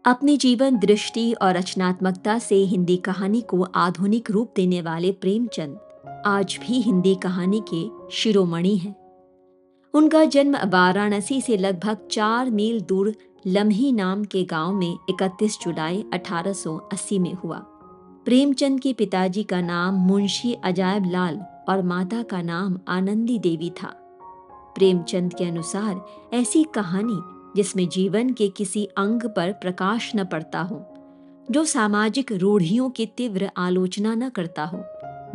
अपनी जीवन दृष्टि और रचनात्मकता से हिंदी कहानी को आधुनिक रूप देने वाले प्रेमचंद आज भी हिंदी कहानी के शिरोमणि हैं। उनका जन्म वाराणसी से लगभग 4 मील दूर लम्ही नाम के गांव में 31 जुलाई 1880 में हुआ। प्रेमचंद के पिताजी का नाम मुंशी अजायब लाल और माता का नाम आनंदी देवी था। प्रेमचंद के अनुसार ऐसी कहानी जिसमें जीवन के किसी अंग पर प्रकाश न पड़ता हो, जो सामाजिक रूढ़ियों की तीव्र आलोचना न करता हो,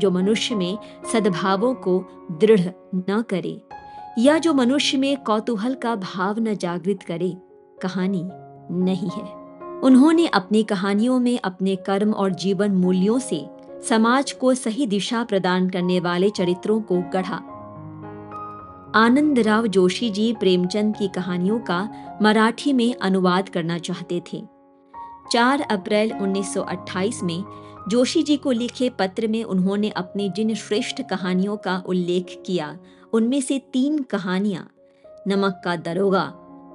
जो मनुष्य में सद्भावों को दृढ़ न करे या जो मनुष्य में कौतूहल का भाव न जागृत करे, कहानी नहीं है। उन्होंने अपनी कहानियों में अपने कर्म और जीवन मूल्यों से समाज को सही दिशा प्रदान करने वाले चरित्रों को गढ़ा। आनंदराव जोशी जी प्रेमचंद की कहानियों का मराठी में अनुवाद करना चाहते थे। 4 अप्रैल 1928 में जोशी जी को लिखे पत्र में उन्होंने अपनी जिन श्रेष्ठ कहानियों का उल्लेख किया, उनमें से 3 कहानियां नमक का दरोगा,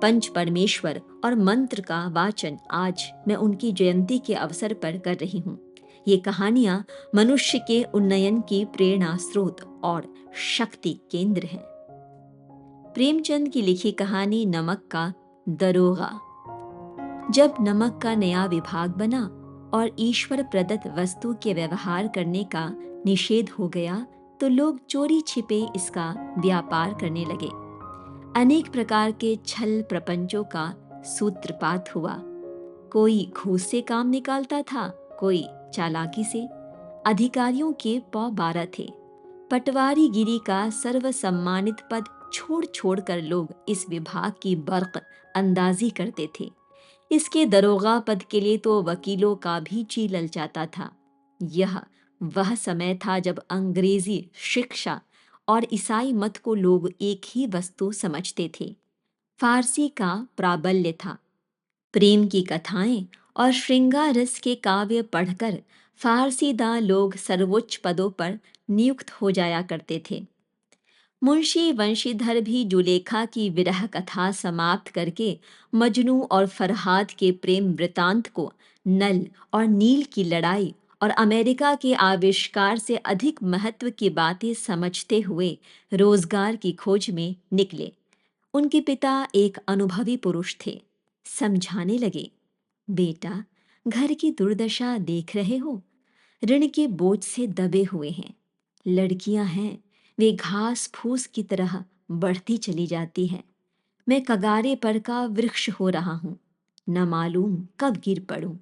पंच परमेश्वर और मंत्र का वाचन आज मैं उनकी जयंती के अवसर पर कर रही हूँ। ये कहानियां मनुष्य के उन्नयन की प्रेरणा स्रोत और शक्ति केंद्र हैं। प्रेमचंद की लिखी कहानी नमक का दरोगा। जब नमक का नया विभाग बना और ईश्वर प्रदत्त वस्तु के व्यवहार करने का निषेध हो गया, तो लोग चोरी छिपे इसका व्यापार करने लगे। अनेक प्रकार के छल प्रपंचों का सूत्रपात हुआ। कोई घूस से काम निकालता था, कोई चालाकी से। अधिकारियों के पौ 12 थे। पटवारी गिरी का सर्वसम्मानित पद छोड़ छोड़ कर लोग इस विभाग की बर्क अंदाजी करते थे। इसके दरोगा पद के लिए तो वकीलों का भी जी ललचाता था। यह वह समय था जब अंग्रेजी शिक्षा और ईसाई मत को लोग एक ही वस्तु समझते थे। फारसी का प्राबल्य था। प्रेम की कथाएं और श्रृंगार रस के काव्य पढ़कर फारसीदां लोग सर्वोच्च पदों पर नियुक्त हो जाया करते थे। मुंशी वंशीधर भी जुलेखा की विरह कथा समाप्त करके मजनू और फरहाद के प्रेम वृतांत को नल और नील की लड़ाई और अमेरिका के आविष्कार से अधिक महत्व की बातें समझते हुए रोजगार की खोज में निकले। उनके पिता एक अनुभवी पुरुष थे। समझाने लगे, बेटा, घर की दुर्दशा देख रहे हो, ऋण के बोझ से दबे हुए हैं। लड़कियां हैं, वे घास फूस की तरह बढ़ती चली जाती हैं। मैं कगारे पर का वृक्ष हो रहा हूं, न मालूम कब गिर पड़ूं।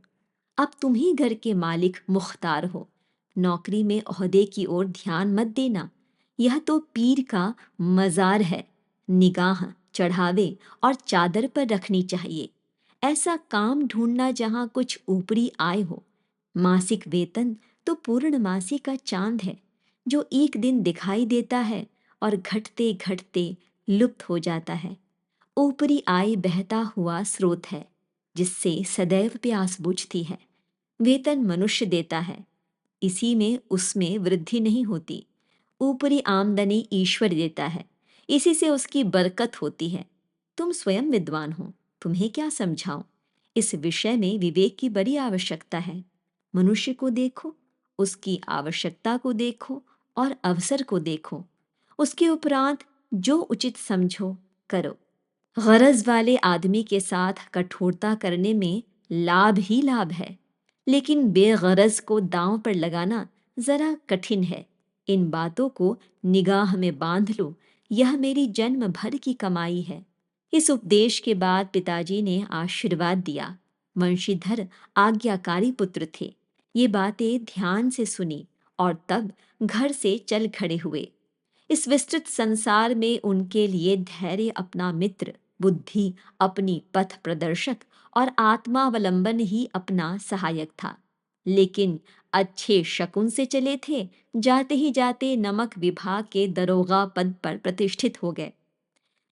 अब तुम ही घर के मालिक मुख्तार हो। नौकरी में ओहदे की ओर ध्यान मत देना, यह तो पीर का मजार है। निगाह चढ़ावे और चादर पर रखनी चाहिए। ऐसा काम ढूंढना जहां कुछ ऊपरी आय हो। मासिक वेतन तो पूर्णमासी का चांद है, जो एक दिन दिखाई देता है और घटते घटते लुप्त हो जाता है। ऊपरी आय बहता हुआ स्रोत है, जिससे सदैव प्यास बुझती है। वेतन मनुष्य देता है, इसी में उसमें वृद्धि नहीं होती। ऊपरी आमदनी ईश्वर देता है, इसी से उसकी बरकत होती है। तुम स्वयं विद्वान हो, तुम्हें क्या समझाऊं। इस विषय में विवेक की बड़ी आवश्यकता है। मनुष्य को देखो, उसकी आवश्यकता को देखो और अवसर को देखो। उसके उपरांत जो उचित समझो करो। गरज वाले आदमी के साथ कठोरता करने में लाभ ही लाभ है, लेकिन बेगरज को दांव पर लगाना जरा कठिन है। इन बातों को निगाह में बांध लो, यह मेरी जन्म भर की कमाई है। इस उपदेश के बाद पिताजी ने आशीर्वाद दिया। वंशीधर आज्ञाकारी पुत्र थे। ये बातें ध्यान से सुनी और तब घर से चल खड़े हुए। इस विस्तृत संसार में उनके लिए धैर्य अपना मित्र, बुद्धि अपनी पथ प्रदर्शक और आत्मावलंबन ही अपना सहायक था। लेकिन अच्छे शकुन से चले थे, जाते ही जाते नमक विभाग के दरोगा पद पर प्रतिष्ठित हो गए।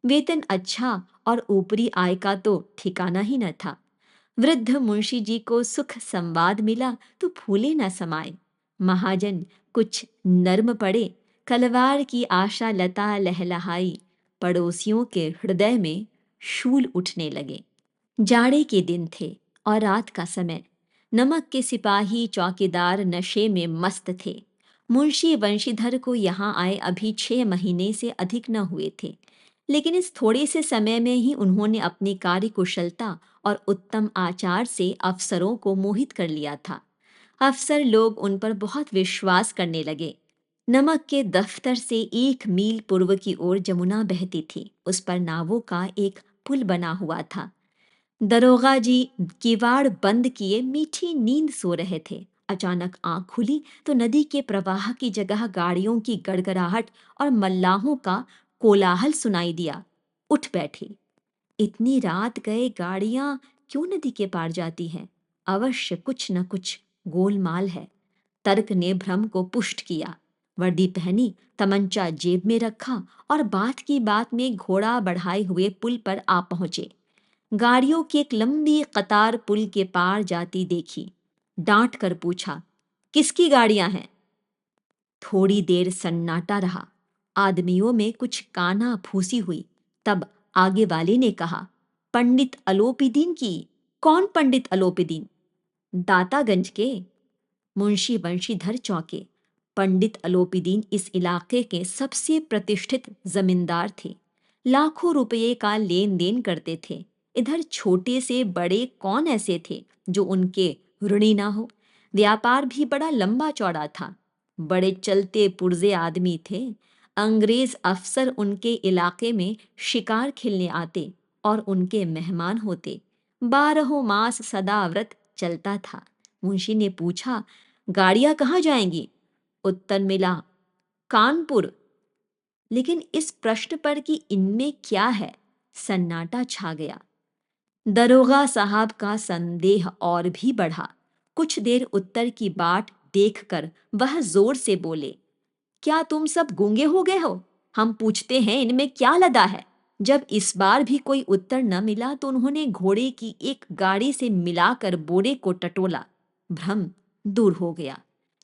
वेतन अच्छा और ऊपरी आय का तो ठिकाना ही न था। वृद्ध मुंशी जी को सुख संवाद मिला तो फूले न समाये। महाजन कुछ नर्म पड़े, कलवार की आशा लता लहलहाई। पड़ोसियों के हृदय में शूल उठने लगे। जाड़े के दिन थे, और रात का समय। नमक के सिपाही चौकीदार नशे में मस्त थे। मुंशी वंशीधर को यहाँ आए अभी 6 महीने से अधिक न हुए थे, लेकिन इस थोड़े से समय में ही उन्होंने अपनी कार्यकुशलता और उत्तम आचार से अफसरों को मोहित कर लिया था। अफसर लोग उन पर बहुत विश्वास करने लगे। नमक के दफ्तर से 1 मील पूर्व की ओर जमुना बहती थी। उस पर नावों का एक पुल बना हुआ था। दरोगा जी किवाड़ बंद किए मीठी नींद सो रहे थे। अचानक आंख खुली तो नदी के प्रवाह की जगह गाड़ियों की गड़गड़ाहट और मल्लाहों का कोलाहल सुनाई दिया। उठ बैठे। इतनी रात गए गाड़ियां क्यों नदी के पार जाती हैं? अवश्य कुछ न कुछ गोलमाल है। तर्क ने भ्रम को पुष्ट किया। वर्दी पहनी, तमंचा जेब में रखा और बात की बात में घोड़ा बढ़ाए हुए पुल पर आ पहुंचे। गाड़ियों की एक लंबी कतार पुल के पार जाती देखी। डांट कर पूछा, किसकी गाड़ियां हैं? थोड़ी देर सन्नाटा रहा। आदमियों में कुछ काना फूसी हुई। तब आगे वाले ने कहा, पंडित अलोपीदीन की। कौन पंडित अलोपीदीन? दातागंज के। मुंशी वंशीधर चौंके। पंडित अलोपीदीन इस इलाके के सबसे प्रतिष्ठित जमींदार थे। लाखों रुपये का लेन देन करते थे। इधर छोटे से बड़े कौन ऐसे थे जो उनके ऋणी ना हो? व्यापार भी बड़ा लंबा चौड़ा था। बड़े चलते पुर्जे आदमी थे। अंग्रेज अफसर उनके इलाके में शिकार खेलने आते और उनके मेहमान होते। 12 मास सदाव्रत चलता था। मुंशी ने पूछा, गाड़ियां कहाँ जाएंगी? उत्तर मिला, कानपुर। लेकिन इस प्रश्न पर कि इनमें क्या है, सन्नाटा छा गया। दरोगा साहब का संदेह और भी बढ़ा। कुछ देर उत्तर की बाट देखकर वह जोर से बोले, क्या तुम सब गूंगे हो गए हो? हम पूछते हैं इनमें क्या लदा है? जब इस बार भी कोई उत्तर न मिला तो उन्होंने घोड़े की एक गाड़ी से मिलाकर बोरे को टटोला। भ्रम दूर हो गया।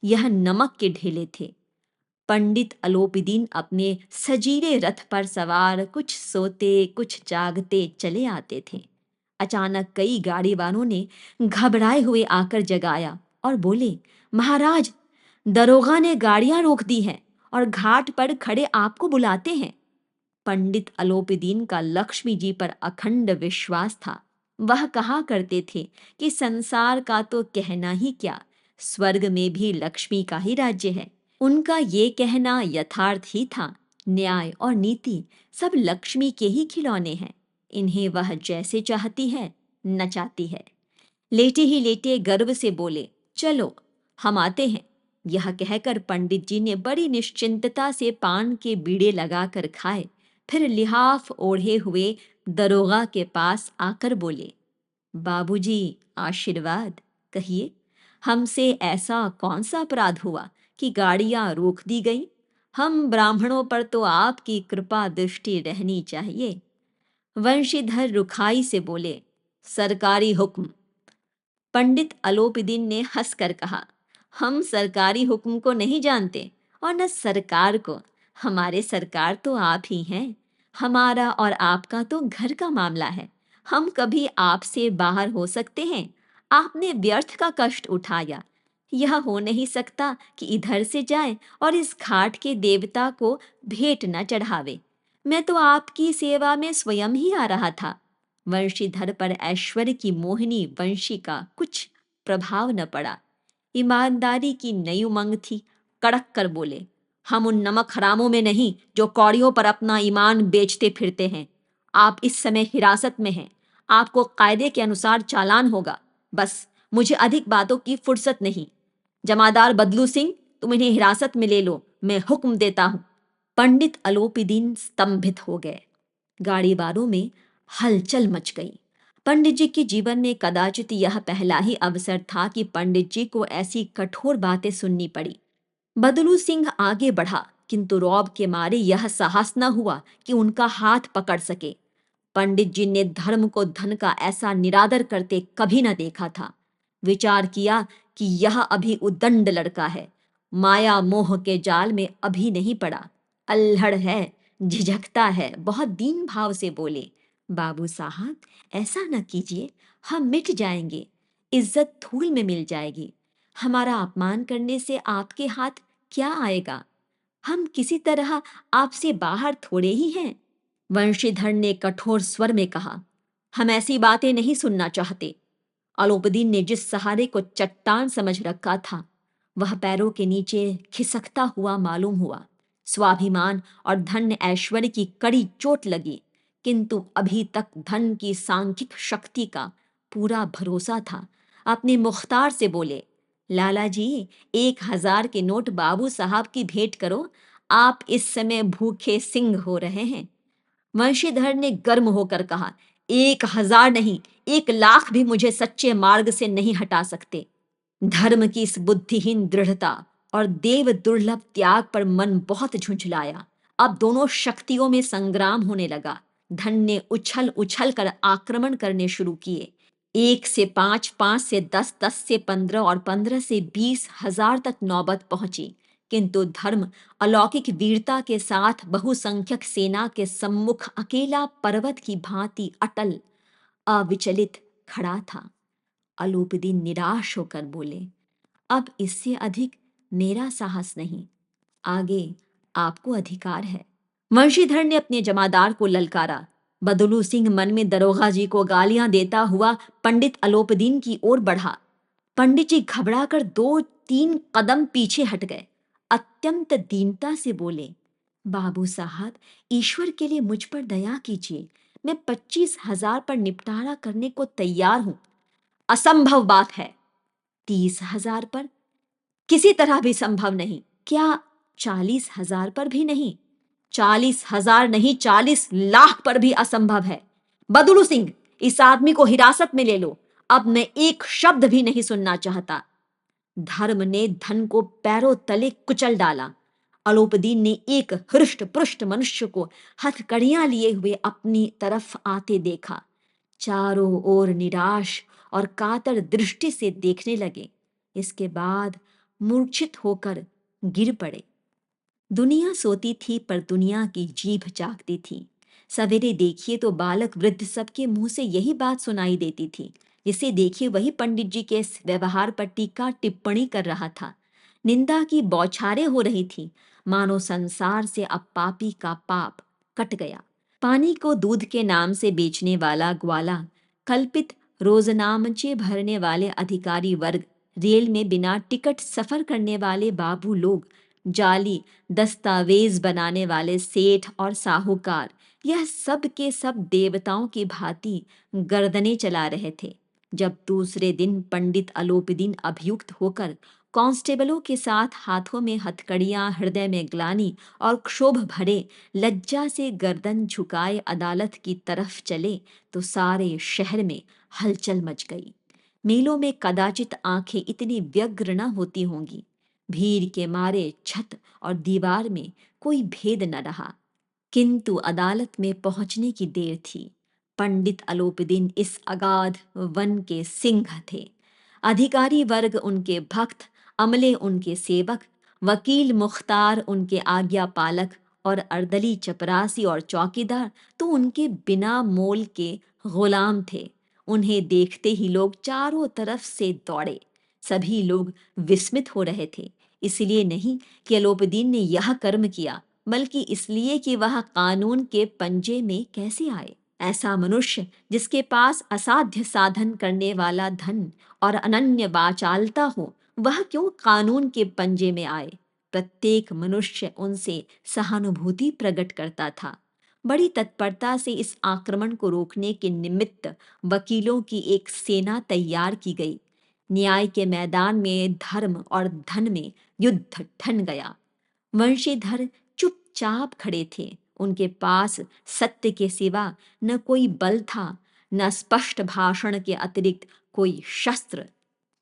यह नमक के ढेले थे। पंडित अलोपीदीन अपने सजीले रथ पर सवार कुछ सोते कुछ जागते चले आते थे। अचानक कई गाड़ी वालों ने घबराए हुए आकर जगाया और बोले, महाराज, दरोगा ने गाड़ियां रोक दी हैं और घाट पर खड़े आपको बुलाते हैं। पंडित अलोपीदीन का लक्ष्मी जी पर अखंड विश्वास था। वह कहा करते थे कि संसार का तो कहना ही क्या, स्वर्ग में भी लक्ष्मी का ही राज्य है। उनका ये कहना यथार्थ ही था। न्याय और नीति सब लक्ष्मी के ही खिलौने हैं। इन्हें वह जैसे चाहती है नचाती है। लेटे ही लेटे गर्व से बोले, चलो हम आते हैं। यह कहकर पंडित जी ने बड़ी निश्चिंतता से पान के बीड़े लगाकर खाए। फिर लिहाफ ओढ़े हुए दरोगा के पास आकर बोले, बाबूजी, आशीर्वाद। कहिए, हमसे ऐसा कौन सा अपराध हुआ कि गाड़ियां रोक दी गई? हम ब्राह्मणों पर तो आपकी कृपा दृष्टि रहनी चाहिए। वंशीधर रुखाई से बोले, सरकारी हुक्म। पंडित अलोपीदीन ने हंसकर कहा, हम सरकारी हुक्म को नहीं जानते और न सरकार को। हमारे सरकार तो आप ही हैं। हमारा और आपका तो घर का मामला है। हम कभी आपसे बाहर हो सकते हैं? आपने व्यर्थ का कष्ट उठाया। यह हो नहीं सकता कि इधर से जाए और इस घाट के देवता को भेंट न चढ़ावे। मैं तो आपकी सेवा में स्वयं ही आ रहा था। वंशीधर पर ऐश्वर्य की मोहिनी वंशी का कुछ प्रभाव न पड़ा। ईमानदारी की नई उमंग थी। कड़क कर बोले, हम उन नमक हरामों में नहीं जो कौड़ियों पर अपना ईमान बेचते फिरते हैं। आप इस समय हिरासत में हैं। आपको कायदे के अनुसार चालान होगा। बस मुझे अधिक बातों की फुर्सत नहीं। जमादार बदलू सिंह, तुम इन्हें हिरासत में ले लो, मैं हुक्म देता हूं। पंडित अलोपीदीन स्तंभित हो गए। गाड़ी वालों में हलचल मच गई। पंडित जी के जीवन में कदाचित यह पहला ही अवसर था कि पंडित जी को ऐसी कठोर बातें सुननी पड़ी। बदलू सिंह आगे बढ़ा, किंतु रौब के मारे यह साहस न हुआ कि उनका हाथ पकड़ सके। पंडित जी ने धर्म को धन का ऐसा निरादर करते कभी न देखा था। विचार किया कि यह अभी उद्दंड लड़का है, माया मोह के जाल में अभी नहीं पड़ा, अल्हड़ है, झिझकता है। बहुत दीन भाव से बोले, बाबू साहब, ऐसा न कीजिए, हम मिट जाएंगे, इज्जत धूल में मिल जाएगी। हमारा अपमान करने से आपके हाथ क्या आएगा? हम किसी तरह आपसे बाहर थोड़े ही हैं। वंशीधर ने कठोर स्वर में कहा, हम ऐसी बातें नहीं सुनना चाहते। अलोपदीन ने जिस सहारे को चट्टान समझ रखा था, वह पैरों के नीचे खिसकता हुआ मालूम हुआ। स्वाभिमान और धन ऐश्वर्य की कड़ी चोट लगी, किंतु अभी तक धन की सांख्यिक शक्ति का पूरा भरोसा था। अपने मुख्तार से बोले, लाला जी, 1,000 के नोट बाबू साहब की भेंट करो, आप इस समय भूखे सिंह हो रहे हैं। वंशीधर ने गर्म होकर कहा, 1,000 नहीं, 1,00,000 भी मुझे सच्चे मार्ग से नहीं हटा सकते। धर्म की इस बुद्धिहीन दृढ़ता और देव दुर्लभ त्याग पर मन बहुत झुंझलाया। अब दोनों शक्तियों में संग्राम होने लगा। धन ने उछल उछल कर आक्रमण करने शुरू किए। 1 से 5, 5 से 10, 10 से 15 और 15 से 20,000 तक नौबत पहुंची, किंतु धर्म अलौकिक वीरता के साथ बहुसंख्यक सेना के सम्मुख अकेला पर्वत की भांति अटल अविचलित खड़ा था। अलोपदीन निराश होकर बोले, अब इससे अधिक मेरा साहस नहीं, आगे आपको अधिकार है। वंशीधर ने अपने जमादार को ललकारा। बदलू सिंह मन में दरोगा जी को गालियां देता हुआ पंडित अलोपदीन की ओर बढ़ा। पंडित जी घबराकर 2-3 कदम पीछे हट गए। अत्यंत दीनता से बोले, बाबू साहब, ईश्वर के लिए मुझ पर दया कीजिए, मैं 25,000 पर निपटारा करने को तैयार हूं। असंभव बात है। 30,000 पर? किसी तरह भी संभव नहीं। क्या 40,000 पर भी नहीं? 40,000 नहीं, 40,00,000 पर भी असंभव है। बदलू सिंह, इस आदमी को हिरासत में ले लो। अब मैं एक शब्द भी नहीं सुनना चाहता। धर्म ने धन को पैरों तले कुचल डाला। अलोपदीन ने एक हृष्ट पुष्ट मनुष्य को हथकड़ियां लिए हुए अपनी तरफ आते देखा। चारों ओर निराश और कातर दृष्टि से देखने लगे। इसके बाद मूर्छित होकर गिर पड़े। दुनिया सोती थी, पर दुनिया की जीभ जागती थी। सवेरे देखिए तो बालक वृद्ध सबके मुंह से यही बात सुनाई देती थी। जिसे देखिए वही पंडित जी के इस व्यवहार पर टीका टिप्पणी कर रहा था। निंदा की बौछारें हो रही थी, मानो संसार से अब पापी का पाप कट गया। पानी को दूध के नाम से बेचने वाला ग्वाला, कल्पित रोजनामचे भरने वाले अधिकारी वर्ग, रेल में बिना टिकट सफर करने वाले बाबू लोग, जाली दस्तावेज बनाने वाले सेठ और साहूकार, यह सब के सब देवताओं की भांति गर्दनें चला रहे थे। जब दूसरे दिन पंडित अलोपदीन अभियुक्त होकर कांस्टेबलों के साथ हाथों में हथकड़ियां, हृदय में ग्लानि और क्षोभ भरे लज्जा से गर्दन झुकाए अदालत की तरफ चले, तो सारे शहर में हलचल मच गई। मेलों में कदाचित आंखें इतनी व्यग्र न होती होंगी। भीड़ के मारे छत और दीवार में कोई भेद न रहा। किंतु अदालत में पहुंचने की देर थी। पंडित अलोपदीन इस अगाध वन के सिंह थे। अधिकारी वर्ग उनके भक्त, अमले उनके सेवक, वकील मुख्तार उनके आज्ञा पालक और अर्दली चपरासी और चौकीदार तो उनके बिना मोल के गुलाम थे। उन्हें देखते ही लोग चारों तरफ से दौड़े। सभी लोग विस्मित हो रहे थे, इसलिए नहीं कि अलोपदीन ने यह कर्म किया, बल्कि इसलिए कि वह कानून के पंजे में कैसे आए। ऐसा मनुष्य जिसके पास असाध्य साधन करने वाला धन और अनन्य वाचालता हो, वह क्यों कानून के पंजे में आए? प्रत्येक मनुष्य उनसे सहानुभूति प्रकट करता था। बड़ी तत्परता से इस आक्रमण को रोकने के निमित्त वकीलों की एक सेना तैयार की गई। न्याय के मैदान में धर्म और धन में युद्ध ठन गया। वंशीधर चुपचाप खड़े थे। उनके पास सत्य के सिवा न कोई बल था, न स्पष्ट भाषण के अतिरिक्त कोई शस्त्र।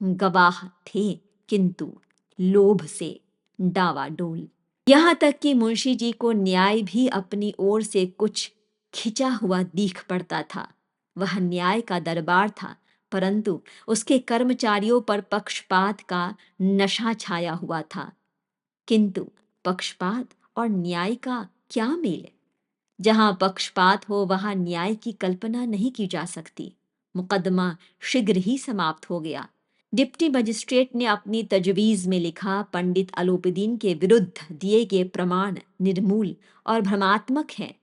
गवाह थे, किंतु लोभ से डावाडोल। यहाँ तक कि मुंशी जी को न्याय भी अपनी ओर से कुछ खिंचा हुआ दीख पड़ता था। वह न्याय का दरबार था, परंतु उसके कर्मचारियों पर पक्षपात का नशा छाया हुआ था। किंतु पक्षपात और न्याय का क्या मेल? जहां पक्षपात हो वहां न्याय की कल्पना नहीं की जा सकती। मुकदमा शीघ्र ही समाप्त हो गया। डिप्टी मजिस्ट्रेट ने अपनी तजवीज़ में लिखा, पंडित अलोपीदीन के विरुद्ध दिए गए प्रमाण निर्मूल और भ्रमात्मक हैं।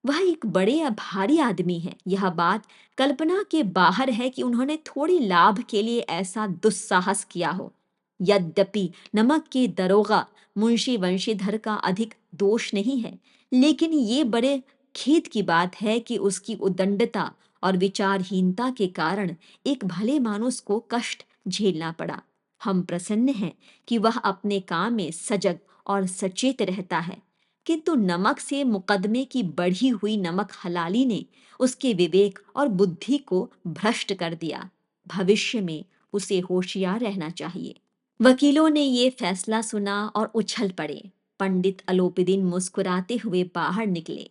वह एक बड़े या भारी आदमी है। यह बात कल्पना के बाहर है कि उन्होंने थोड़ी लाभ के लिए ऐसा दुस्साहस किया हो। यद्यपि नमक के दरोगा मुंशी वंशीधर का अधिक दोष नहीं है, लेकिन ये बड़े खेद की बात है कि उसकी उद्दंडता और विचारहीनता के कारण एक भले मानुस को कष्ट झेलना पड़ा। हम प्रसन्न हैं कि वह अपने काम में सजग और सचेत रहता है, किंतु नमक से मुकदमे की बढ़ी हुई नमक हलाली ने उसके विवेक और बुद्धि को भ्रष्ट कर दिया। भविष्य में उसे होशियार रहना चाहिए। वकीलों ने ये फैसला सुना और उछल पड़े। पंडित अलोपीदीन मुस्कुराते हुए बाहर निकले।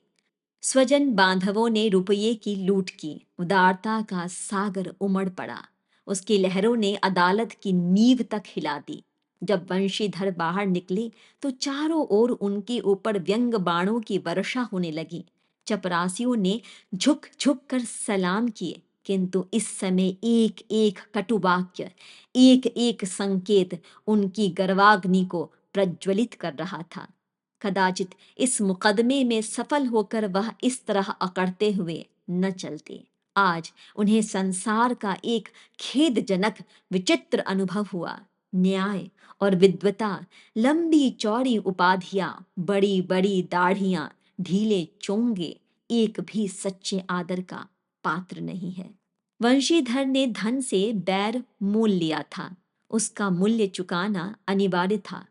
स्वजन बांधवों ने रुपये की लूट की। उदारता का सागर उमड़ पड़ा। उसकी लहरों ने अदालत की नींव तक हिला दी। जब वंशीधर बाहर निकले तो चारों ओर उनके ऊपर व्यंग बाणों की वर्षा होने लगी। चपरासियों ने झुक झुक कर सलाम किए, किंतु इस समय एक एक कटुवाक्य, एक एक संकेत उनकी गर्वाग्नि को प्रज्वलित कर रहा था। कदाचित इस मुकदमे में सफल होकर वह इस तरह अकड़ते हुए न चलते। आज उन्हें संसार का एक खेदजनक विचित्र अनुभव हुआ। न्याय और विद्वता, लंबी चौड़ी उपाधियां, बड़ी बड़ी दाढ़ियां, ढीले चोंगे, एक भी सच्चे आदर का पात्र नहीं है। वंशीधर ने धन से बैर मोल लिया था। उसका मूल्य चुकाना अनिवार्य था।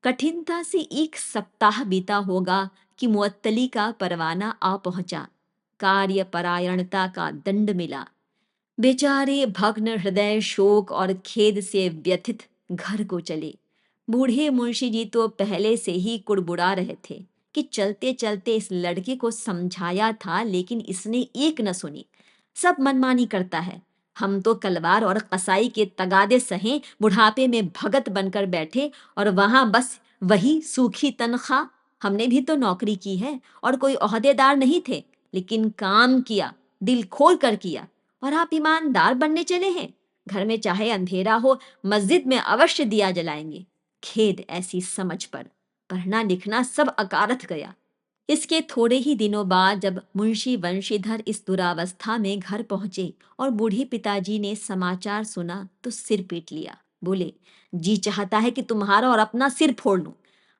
कठिनता से एक सप्ताह बीता होगा कि मुअत्तली का परवाना आ पहुंचा। कार्यपरायणता का दंड मिला। बेचारे भग्न हृदय शोक और खेद से व्यथित घर को चले। बूढ़े मुंशी जी तो पहले से ही कुड़बुड़ा रहे थे कि चलते चलते इस लड़के को समझाया था, लेकिन इसने एक न सुनी। सब मनमानी करता है। हम तो कलवार और कसाई के तगादे सहे बुढ़ापे में भगत बनकर बैठे, और वहां बस वही सूखी तनख्वाह। हमने भी तो नौकरी की है और कोई ओहदेदार नहीं थे, लेकिन काम किया, दिल खोल कर किया। और आप ईमानदार बनने चले हैं। घर में चाहे अंधेरा हो, मस्जिद में अवश्य दिया जलाएंगे। खेद ऐसी समझ पर। पढ़ना लिखना सब अकारथ गया। इसके थोड़े ही दिनों बाद जब मुंशी वंशीधर इस दुरावस्था में घर पहुंचे और बूढ़े पिताजी ने समाचार सुना तो सिर पीट लिया। बोले, जी चाहता है कि तुम्हारा और अपना सिर फोड़ लूं।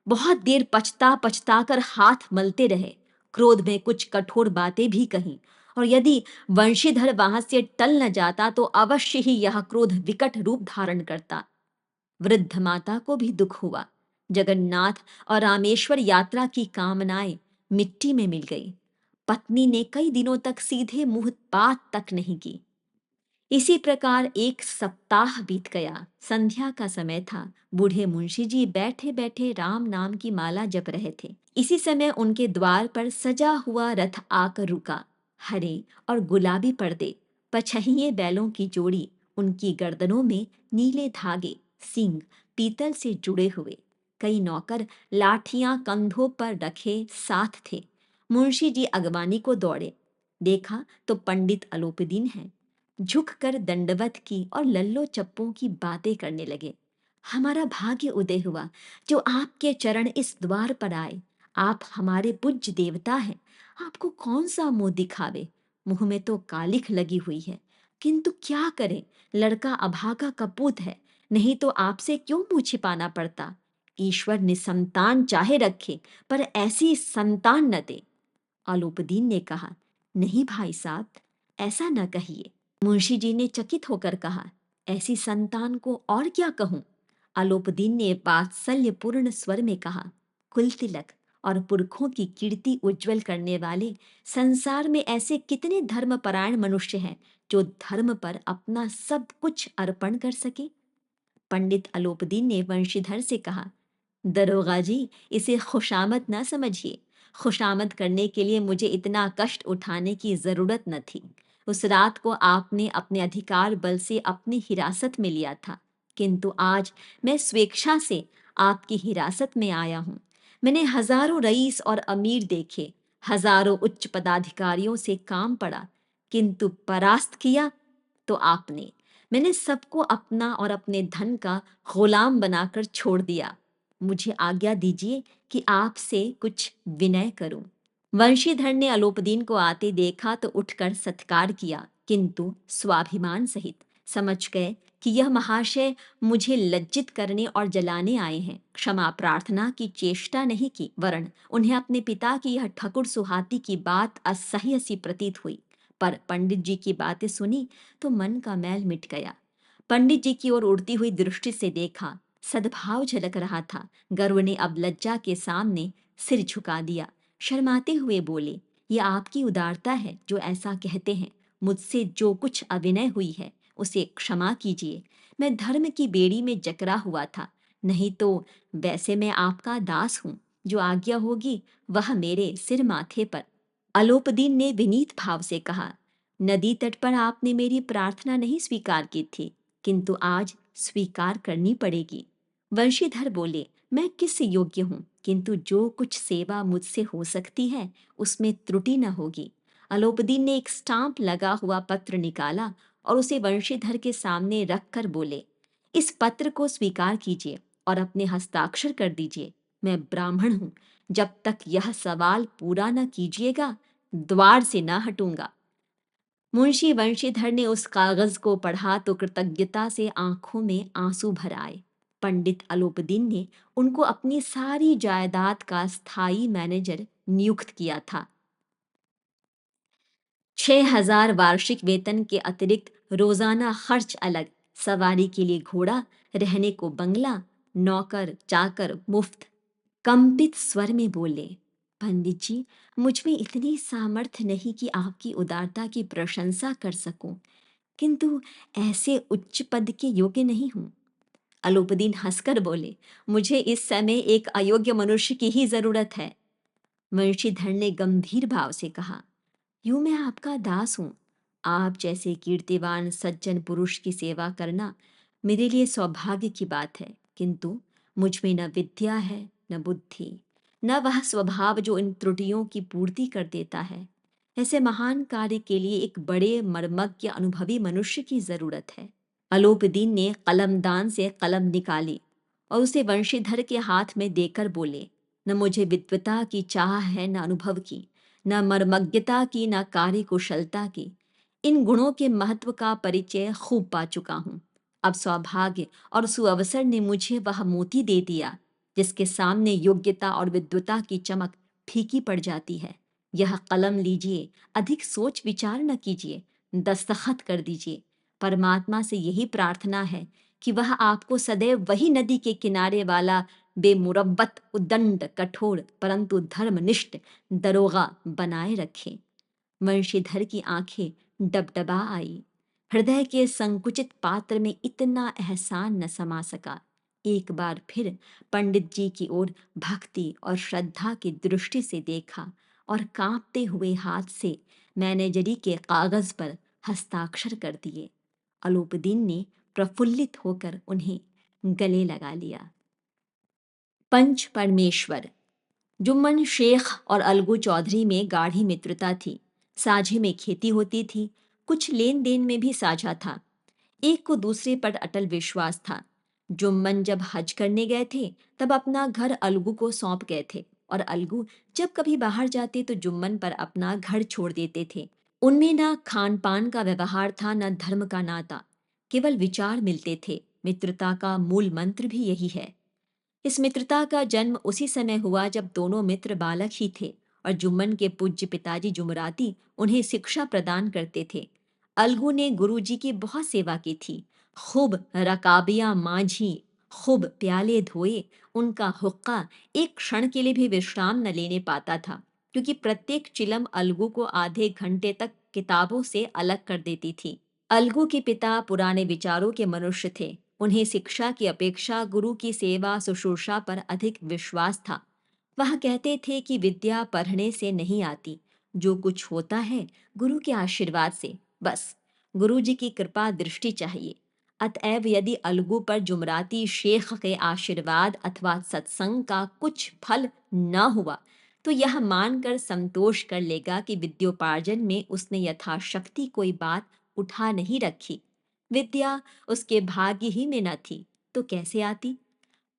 बहुत देर पछता पछता कर हाथ मलते रहे। क्रोध में कुछ कठोर बातें भी कहीं, और यदि वंशीधर वहां से टल न जाता तो अवश्य ही यह क्रोध विकट रूप धारण करता। वृद्ध माता को भी दुख हुआ। जगन्नाथ और रामेश्वर यात्रा की कामनाएं मिट्टी में मिल गई। पत्नी ने कई दिनों तक सीधे मुंह बात तक नहीं की। इसी प्रकार एक सप्ताह बीत गया। संध्या का समय था। बूढ़े मुंशी जी बैठे बैठे राम नाम की माला जप रहे थे। इसी समय उनके द्वार पर सजा हुआ रथ आकर रुका। हरे और गुलाबी पर्दे, पछहिए बैलों की जोड़ी, उनकी गर्दनों में नीले धागे, सींग पीतल से जुड़े हुए। कई नौकर लाठियां कंधों पर रखे साथ थे। मुंशी जी अगवानी को दौड़े। देखा तो पंडित अलोपीदीन हैं। झुककर दंडवत की और लल्लो चप्पों की बातें करने लगे। हमारा भाग्य उदय हुआ जो आपके चरण इस द्वार पर आए। आप हमारे पूज्य देवता हैं। आपको कौन सा मुंह दिखावे। मुंह में तो कालिख लगी हुई है, किंतु क्या करें, लड़का अभागा कपूत है। नहीं तो आपसे क्यों मुंह छिपाना पड़ता। ईश्वर निसंतान चाहे रखे, पर ऐसी संतान न दे। आलोपदीन ने कहा, नहीं भाई साहब, ऐसा न कहिए। मुंशी जी ने चकित होकर कहा, ऐसी संतान को और क्या कहूं। आलोपदीन ने वात्सल्यपूर्ण स्वर में कहा, कुल तिलक और पुरखों की कीर्ति उज्जवल करने वाले संसार में ऐसे कितने धर्मपरायण मनुष्य हैं जो धर्म पर अपना सब कुछ अर्पण कर सके। पंडित अलोपदीन ने वंशीधर से कहा, दरोगा जी, इसे खुशामद न समझिए। खुशामद करने के लिए मुझे इतना कष्ट उठाने की जरूरत न थी। उस रात को आपने अपने अधिकार बल से अपनी हिरासत में लिया था, किंतु आज मैं स्वेच्छा से आपकी हिरासत में आया हूं। मैंने हजारों रईस और अमीर देखे, हजारों उच्च पदाधिकारियों से काम पड़ा, किंतु परास्त किया तो आपने। मैंने सबको अपना और अपने धन का गुलाम बनाकर छोड़ दिया। मुझे आज्ञा दीजिए कि आपसे कुछ विनय करूं। वंशीधर ने अलोपदीन को आते देखा तो उठकर सत्कार किया, किंतु स्वाभिमान सहित। समझ गए कि यह महाशय मुझे लज्जित करने और जलाने आए हैं। क्षमा प्रार्थना की चेष्टा नहीं की, वरन उन्हें अपने पिता की यह ठकुर सुहाती की बात असह्य सी प्रतीत हुई। पर पंडित जी की बातें सुनी तो मन का मैल मिट गया। पंडित जी की ओर उड़ती हुई दृष्टि से देखा, सद्भाव झलक रहा था। गर्व ने अब लज्जा के सामने सिर झुका दिया। शर्माते हुए बोले, ये आपकी उदारता है जो ऐसा कहते हैं। मुझसे जो कुछ अविनय हुई है उसे क्षमा कीजिए। मैं धर्म की बेड़ी में जकरा हुआ था, नहीं तो वैसे मैं आपका दास हूं। जो आज्ञा होगी वह मेरे सिर माथे पर। अलोपदीन ने विनीत भाव से कहा, नदी तट पर आपने मेरी प्रार्थना नहीं स्वीकार की थी, किंतु आज स्वीकार करनी पड़ेगी। वंशीधर बोले, मैं किस योग्य हूं, किंतु जो कुछ सेवा मुझसे हो सकती है उसमें त्रुटि न होगी। अलोपदीन ने एक स्टाम्प लगा हुआ पत्र निकाला और उसे वंशीधर के सामने रखकर बोले, इस पत्र को स्वीकार कीजिए और अपने हस्ताक्षर कर दीजिए। मैं ब्राह्मण हूं, जब तक यह सवाल पूरा न कीजिएगा द्वार से न हटूंगा। मुंशी वंशीधर ने उस कागज को पढ़ा तो कृतज्ञता से आंखों में आंसू भर आए। पंडित अलोपदीन ने उनको अपनी सारी जायदाद का स्थायी मैनेजर नियुक्त किया था। 6,000 वार्षिक वेतन के अतिरिक्त रोजाना खर्च अलग, सवारी के लिए घोड़ा, रहने को बंगला, नौकर चाकर मुफ्त। कंपित स्वर में बोले, पंडित जी, मुझ में इतनी सामर्थ्य नहीं कि आपकी उदारता की प्रशंसा कर सकूं, किंतु ऐसे उच्च पद के योग्य नहीं हूं। अलोपदीन हंसकर बोले, मुझे इस समय एक अयोग्य मनुष्य की ही जरूरत है। वंशीधर ने गंभीर भाव से कहा, यूं मैं आपका दास हूं। आप जैसे कीर्तिवान सज्जन पुरुष की सेवा करना मेरे लिए सौभाग्य की बात है, किंतु मुझ में न विद्या है न बुद्धि, न वह स्वभाव जो इन त्रुटियों की पूर्ति कर देता है। ऐसे महान कार्य के लिए एक बड़े मर्मज्ञ अनुभवी मनुष्य की जरूरत है। अलोपदीन ने कलमदान से कलम निकाली और उसे वंशीधर के हाथ में देकर बोले, न मुझे विद्वता की चाह है न अनुभव की, न मर्मज्ञता की न कार्य कुशलता की। इन गुणों के महत्व का परिचय खूब पा चुका हूं। अब सौभाग्य और सुअवसर ने मुझे वह मोती दे दिया जिसके सामने योग्यता और विद्वता की चमक फीकी पड़ जाती है। यह कलम लीजिए, अधिक सोच विचार न कीजिए, दस्तखत कर दीजिए। परमात्मा से यही प्रार्थना है कि वह आपको सदैव वही नदी के किनारे वाला बेमुरब्बत उद्दंड कठोर परंतु धर्मनिष्ठ दरोगा बनाए रखे। वंशीधर की आंखें डबडबा आई। हृदय के संकुचित पात्र में इतना एहसान न समा सका। एक बार फिर पंडित जी की ओर भक्ति और श्रद्धा की दृष्टि से देखा और कांपते हुए हाथ से मैनेजरी के कागज पर हस्ताक्षर कर दिए। अलोपदीन ने प्रफुल्लित होकर उन्हें गले लगा लिया। पंच परमेश्वर। जुम्मन शेख और अलगू चौधरी में गाढ़ी मित्रता थी। साझे में खेती होती थी, कुछ लेन देन में भी साझा था। एक को दूसरे पर अटल विश्वास था। जुम्मन जब हज करने गए थे तब अपना घर अलगू को सौंप गए थे और अलगू जब कभी बाहर जाते तो जुम्मन पर अपना घर छोड़ देते थे। उनमें ना खान पान का व्यवहार था न धर्म का नाता, केवल विचार मिलते थे। मित्रता का मूल मंत्र भी यही है। इस मित्रता का जन्म उसी समय हुआ जब दोनों मित्र बालक ही थे और जुम्मन के पूज्य पिताजी जुमराती उन्हें शिक्षा प्रदान करते थे। अलगू ने गुरुजी की बहुत सेवा की थी, खूब रकाबियां मांझी, खूब प्याले धोए। उनका हुक्का एक क्षण के लिए भी विश्राम न लेने पाता था, क्योंकि प्रत्येक चिलम अलगू को आधे घंटे तक किताबों से अलग कर देती थी। अलगू के पिता पुराने विचारों के मनुष्य थे। उन्हें शिक्षा की अपेक्षा गुरु की सेवा शुश्रूषा पर अधिक विश्वास था। वह कहते थे कि विद्या पढ़ने से नहीं आती, जो कुछ होता है गुरु के आशीर्वाद से, बस गुरु जी की कृपा दृष्टि चाहिए। अतएव यदि अलगू पर जुमराती शेख के आशीर्वाद अथवा सत्संग का कुछ फल न हुआ तो यह मानकर संतोष कर लेगा कि विद्योपार्जन में उसने यथाशक्ति कोई बात उठा नहीं रखी। विद्या उसके भाग्य ही में न थी तो कैसे आती।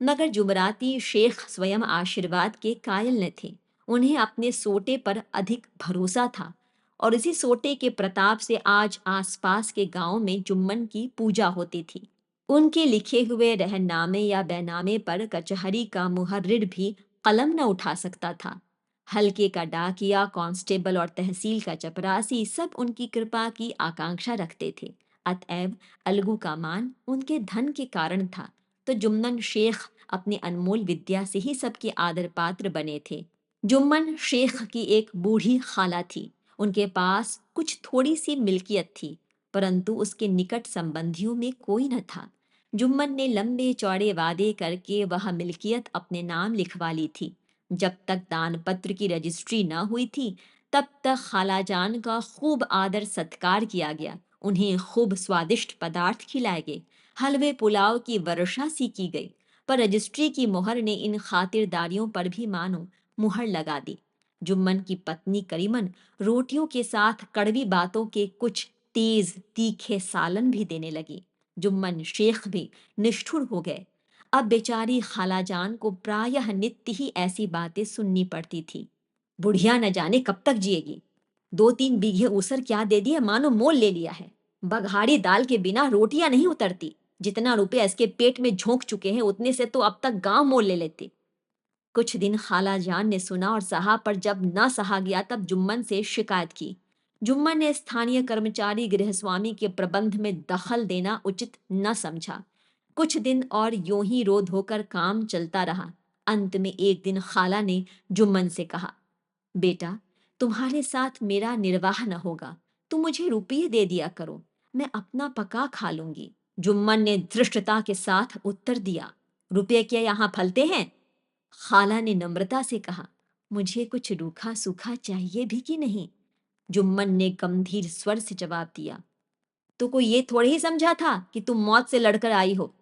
मगर जुमराती शेख स्वयं आशीर्वाद के कायल न थे। उन्हें अपने सोटे पर अधिक भरोसा था और इसी सोटे के प्रताप से आज आसपास के गांव में जुम्मन की पूजा होती थी। उनके लिखे हुए रहननामे या बैनामे पर कचहरी का मुहर्रिर भी कलम न उठा सकता था। हल्के का डाकिया, कांस्टेबल और तहसील का चपरासी सब उनकी कृपा की आकांक्षा रखते थे। अतएव अलगू का मान उनके धन के कारण था, तो जुम्मन शेख अपनी अनमोल विद्या से ही सबके आदर पात्र बने थे। जुम्मन शेख की एक बूढ़ी खाला थी। उनके पास कुछ थोड़ी सी मिल्कियत थी, परंतु उसके निकट संबंधियों में कोई न था। जुम्मन ने लंबे चौड़े वादे करके वह मिल्कियत अपने नाम लिखवा ली थी। जब तक दानपत्र की रजिस्ट्री न हुई थी, तब तक खालाजान का खूब आदर सत्कार किया गया। उन्हें खूब स्वादिष्ट पदार्थ खिलाए गए। हलवे पुलाव की वर्षा सी की गई। पर रजिस्ट्री की मोहर ने इन खातिरदारियों पर भी मानो मुहर लगा दी। जुम्मन की पत्नी करीमन रोटियों के साथ कड़वी बातों के कुछ तेज तीखे सालन भी देने लगी। जुम्मन शेख भी निष्ठुर हो गए। अब बेचारी खालाजान को प्रायः नित्य ही ऐसी बातें सुननी पड़ती थी। बुढ़िया न जाने कब तक जिएगी। 2-3 बीघे ऊसर क्या दे दिए, मानो मोल ले लिया है। बघाड़ी दाल के बिना रोटियां नहीं उतरती। जितना रुपया इसके पेट में झोंक चुके हैं, उतने से तो अब तक गांव मोल ले लेते। कुछ दिन खाला जान ने सुना और सहा, पर जब न सहा गया तब जुम्मन से शिकायत की। जुम्मन ने स्थानीय कर्मचारी गृहस्वामी के प्रबंध में दखल देना उचित न समझा। कुछ दिन और यूं ही रो धोकर काम चलता रहा। अंत में एक दिन खाला ने जुम्मन से कहा, बेटा, तुम्हारे साथ मेरा निर्वाह न होगा। तुम मुझे रुपये दे दिया करो, मैं अपना पका खा लूंगी। जुम्मन ने धृष्टता के साथ उत्तर दिया, रुपये क्या यहाँ फलते हैं? खाला ने नम्रता से कहा, मुझे कुछ रूखा सूखा चाहिए भी कि नहीं? जुम्मन ने गंभीर स्वर से जवाब दिया, तो कोई ये थोड़ी ही समझा था कि तुम मौत से लड़कर आई हो।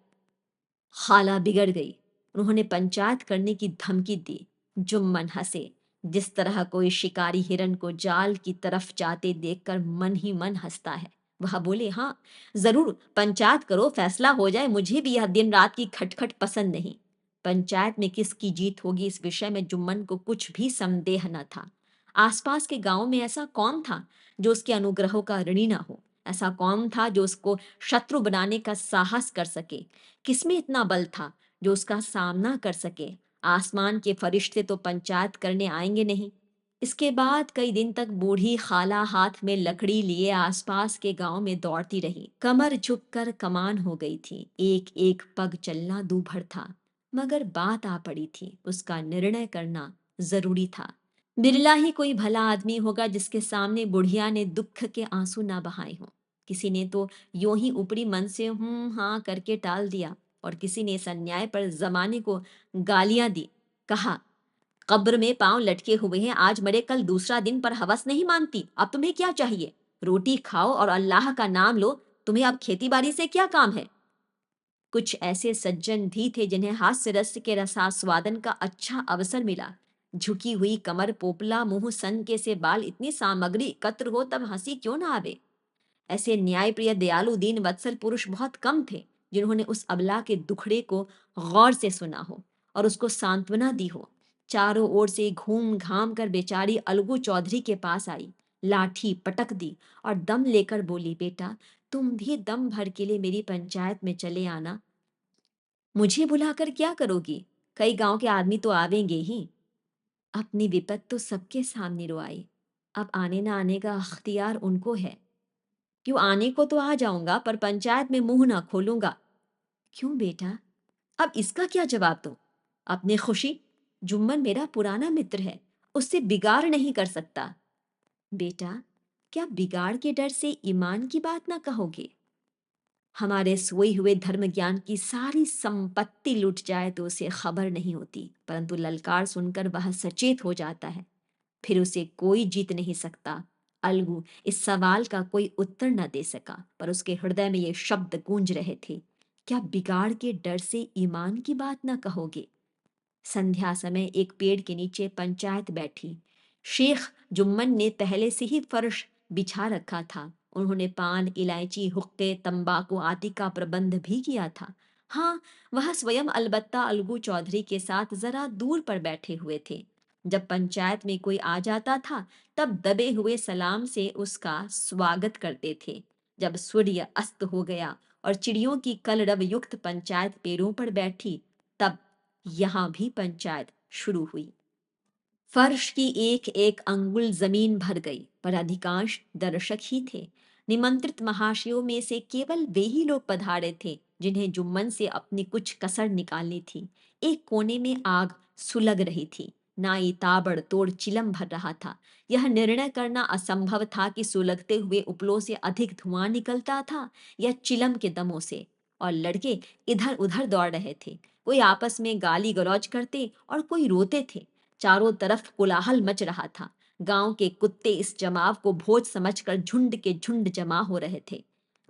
खाला बिगड़ गई। उन्होंने पंचायत करने की धमकी दी। जुम्मन हंसे। जिस तरह कोई शिकारी हिरन को जाल की तरफ जाते देखकर मन ही मन हंसता है। वह बोले, हाँ जरूर पंचायत करो, फैसला हो जाए। मुझे भी यह दिन रात की खटखट पसंद नहीं। पंचायत में किसकी जीत होगी इस विषय में जुम्मन को कुछ भी संदेह न था। आसपास के गांव में ऐसा कौन था जो उसके अनुग्रहों का ऋणी न हो? ऐसा कौन था जो उसको शत्रु बनाने का साहस कर सके? किसमें इतना बल था जो उसका सामना कर सके? आसमान के फरिश्ते तो पंचायत करने आएंगे नहीं। इसके बाद कई दिन तक बूढ़ी खाला हाथ में लकड़ी लिए आसपास के गांव में दौड़ती रही। कमर झुककर कमान हो गई थी। एक एक पग चलना दूभर था। मगर बात आ पड़ी थी, उसका निर्णय करना जरूरी था। बिरला ही कोई भला आदमी होगा जिसके सामने बुढ़िया ने दुख के आंसू ना बहाए हों। किसी ने तो यूं ही ऊपरी मन से हाँ करके टाल दिया, और किसी ने इस अन्याय पर जमाने को गालियां दी। कहा, कब्र में पांव लटके हुए हैं, आज मरे कल दूसरा दिन, पर हवस नहीं मानती। अब तुम्हें क्या चाहिए? रोटी खाओ और अल्लाह का नाम लो। तुम्हें अब खेती बाड़ी से क्या काम है? कुछ ऐसे सज्जन भी थे जिन्हें हास्य रस के रसास्वादन का अच्छा अवसर मिला। झुकी हुई कमर, पोपला मुंह, सन के से बाल, इतनी सामग्री एकत्र हो तब हंसी क्यों ना आवे। ऐसे न्यायप्रिय दयालु दीन वत्सल पुरुष बहुत कम थे जिन्होंने उस अबला के दुखड़े को गौर से सुना हो और उसको सांत्वना दी हो। चारों ओर से घूम घाम कर बेचारी अलगू चौधरी के पास आई, लाठी पटक दी और दम लेकर बोली, बेटा, तुम भी दम भर के लिए मेरी पंचायत में चले आना। मुझे बुलाकर क्या करोगी? कई गांव के आदमी तो आवेंगे ही। अपनी विपत तो सबके सामने रोआई। अब आने ना आने का अख्तियार उनको है। क्यों, आने को तो आ जाऊंगा, पर पंचायत में मुंह ना खोलूंगा। क्यों बेटा? अब इसका क्या जवाब दूं? अपनी खुशी। जुम्मन मेरा पुराना मित्र है, उससे बिगाड़ नहीं कर सकता। बेटा, क्या बिगाड़ के डर से ईमान की बात ना कहोगे? हमारे सोए हुए धर्म ज्ञान की सारी संपत्ति लुट जाए तो उसे खबर नहीं होती, परंतु ललकार सुनकर वह सचेत हो जाता है। फिर उसे कोई जीत नहीं सकता। अलगू इस सवाल का कोई उत्तर न दे सका, पर उसके हृदय में ये शब्द गूंज रहे थे, क्या बिगाड़ के डर से ईमान की बात न कहोगे? संध्या समय एक पेड़ के नीचे पंचायत बैठी। शेख जुम्मन ने पहले से ही फर्श बिछा रखा था। उन्होंने पान, इलायची, हुक्के, तंबाकू आदि का प्रबंध भी किया था। हाँ, वह स्वयं अलबत्ता अलगू चौधरी के साथ जरा दूर पर बैठे हुए थे। जब पंचायत में कोई आ जाता था, तब दबे हुए सलाम से उसका स्वागत करते थे। जब सूर्य अस्त हो गया और चिड़ियों की कलरव युक्त पंचायत पेड़ों पर बैठी, तब यहां भी पंचायत शुरू हुई। फर्श की एक एक अंगुल जमीन भर गई, पर अधिकांश दर्शक ही थे। निमंत्रित महाशयों में से केवल वे ही लोग पधारे थे जिन्हें जुम्मन से अपनी कुछ कसर निकालनी थी। एक कोने में आग सुलग रही थी। नाई ताबड़तोड़ चिलम भर रहा था। यह निर्णय करना असंभव था कि सुलगते हुए उपलों से अधिक धुआं निकलता था या चिलम के दमों से। और लड़के इधर उधर दौड़ रहे थे। कोई आपस में गाली गलौज करते और कोई रोते थे। चारों तरफ कोलाहल मच रहा था। गांव के कुत्ते इस जमाव को भोज समझकर झुंड के झुंड जमा हो रहे थे।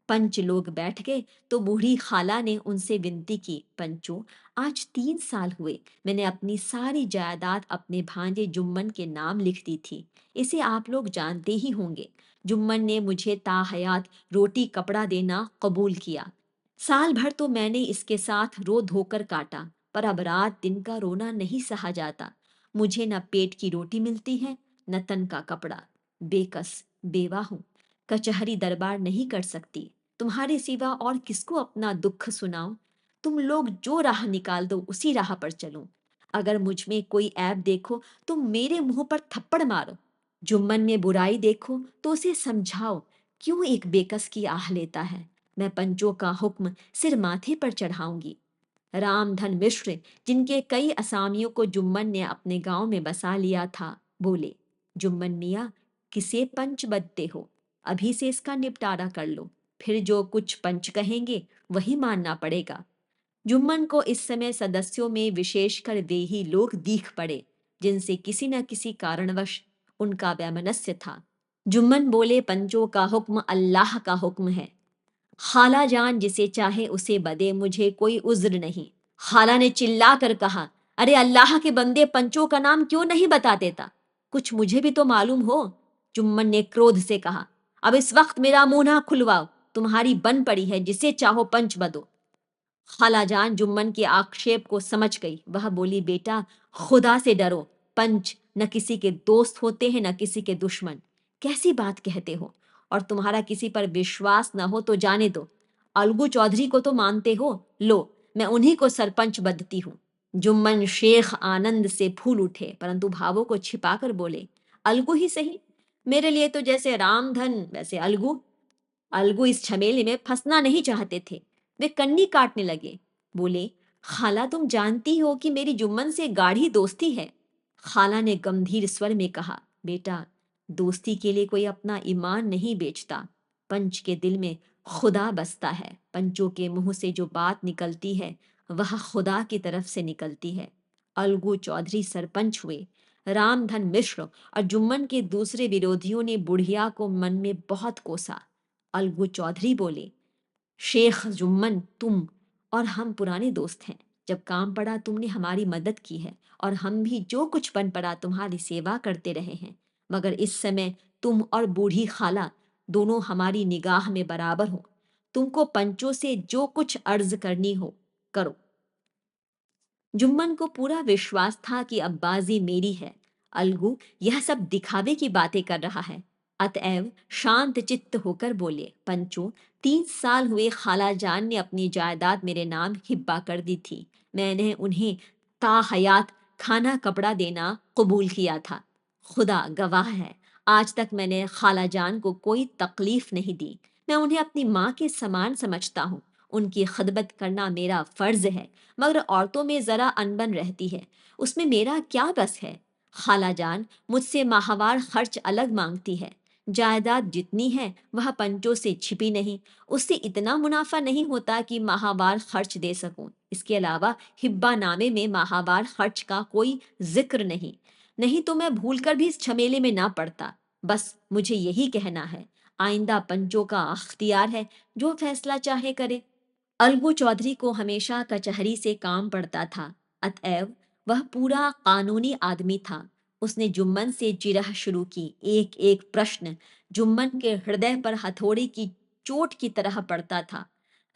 पंच लोग बैठ गए तो बूढ़ी खाला ने उनसे विनती की, पंचो, आज 3 साल हुए मैंने अपनी सारी जायदाद अपने भांजे जुम्मन के नाम लिख दी थी। इसे आप लोग जानते ही होंगे। जुम्मन ने मुझे ताहयात रोटी कपड़ा देना कबूल किया। साल भर तो मैंने इसके साथ रो धोकर काटा, पर अब रात दिन का रोना नहीं सहा जाता। मुझे न पेट की रोटी मिलती है, न तन का कपड़ा। बेकस बेवा हूं, कचहरी दरबार नहीं कर सकती। तुम्हारे सिवा और किसको अपना दुख सुनाऊं? तुम लोग जो राह निकाल दो उसी राह पर चलूं। अगर मुझ में कोई ऐब देखो तो मेरे मुंह पर थप्पड़ मारो। जुम्मन में बुराई देखो तो उसे समझाओ, क्यों एक बेकस की आह लेता है। मैं पंचों का हुक्म सिर माथे पर चढ़ाऊंगी। रामधन मिश्र, जिनके कई असामियों को जुम्मन ने अपने गांव में बसा लिया था, बोले, जुम्मन मियाँ, किसे पंच बदते हो? अभी से इसका निपटारा कर लो, फिर जो कुछ पंच कहेंगे वही मानना पड़ेगा। जुम्मन को इस समय सदस्यों में विशेषकर वे ही लोग दीख पड़े जिनसे किसी न किसी कारणवश उनका वैमनस्य था। जुम्मन बोले, पंचों का हुक्म अल्लाह का हुक्म है। खाला जान जिसे चाहे उसे बदे, मुझे उज़्र उज्र नहीं। खाला ने चिल्ला कर कहा, अरे अल्लाह के बंदे, पंचों का नाम क्यों नहीं बता देता? कुछ मुझे भी तो मालूम हो। जुम्मन ने क्रोध से कहा, अब इस वक्त मेरा मुंह ना खुलवाओ। तुम्हारी बन पड़ी है, जिसे चाहो पंच बदो। खालाजान जुम्मन के आक्षेप को समझ गई। वह बोली, बेटा, खुदा से डरो। पंच न किसी के दोस्त होते हैं न किसी के दुश्मन। कैसी बात कहते हो? और तुम्हारा किसी पर विश्वास न हो तो जाने दो। अलगू चौधरी को तो मानते हो, लो, मैं उन्हीं को सरपंच बदती हूँ। जुम्मन शेख आनंद से फूल उठे, परंतु भावों को छिपाकर बोले, अलगू ही सही। मेरे लिए तो जैसे रामधन वैसे अलगू। अलगू इस झमेले में फंसना नहीं चाहते थे। वे कन्नी काटने लगे। बोले, खाला, तुम जानती हो कि मेरी जुम्मन से गाढ़ी दोस्ती है। खाला ने गंभीर स्वर में कहा, बेटा, दोस्ती के लिए कोई अपना ईमान नहीं बेचता। पंच के दिल में खुदा बसता है। पंचों के मुंह से जो बात निकलती है वह खुदा की तरफ से निकलती है। अलगू चौधरी सरपंच हुए। रामधन मिश्र और जुम्मन के दूसरे विरोधियों ने बुढ़िया को मन में बहुत कोसा। अलगू चौधरी बोले, शेख जुम्मन, तुम और हम पुराने दोस्त हैं। जब काम पड़ा तुमने हमारी मदद की है और हम भी जो कुछ बन पड़ा तुम्हारी सेवा करते रहे हैं। मगर इस समय तुम और बूढ़ी खाला दोनों हमारी निगाह में बराबर हो। तुमको पंचों से जो कुछ अर्ज करनी हो करो। जुम्मन को पूरा विश्वास था कि अब बाजी मेरी है। अलगू यह सब दिखावे की बातें कर रहा है। अतएव शांत चित्त होकर बोले, पंचो, 3 साल हुए खालाजान ने अपनी जायदाद मेरे नाम हिब्बा कर दी थी। मैंने उन्हें ताहयात खाना कपड़ा देना कबूल किया था। खुदा गवाह है, आज तक मैंने खालाजान को कोई तकलीफ नहीं दी। मैं उन्हें अपनी माँ के समान समझता हूँ। उनकी खिदमत करना मेरा फर्ज है। मगर औरतों में जरा अनबन रहती है, उसमें मेरा क्या बस है। खालाजान मुझसे माहवार खर्च अलग मांगती है। जायदाद जितनी है वह पंचों से छिपी नहीं। उससे इतना मुनाफा नहीं होता कि माहवार खर्च दे सकूं। इसके अलावा हिब्बा नामे में माहवार खर्च का कोई जिक्र नहीं। नहीं तो मैं भूलकर भी इस झमेले में ना पड़ता। बस मुझे यही कहना है। आइंदा पंचों का अख्तियार है, जो फैसला चाहे करे। अलगू चौधरी को हमेशा कचहरी से काम पड़ता था। अतएव वह पूरा कानूनी आदमी था। उसने जुम्मन से जिरह शुरू की। एक एक प्रश्न जुम्मन के हृदय पर हथौड़े की चोट की तरह पड़ता था।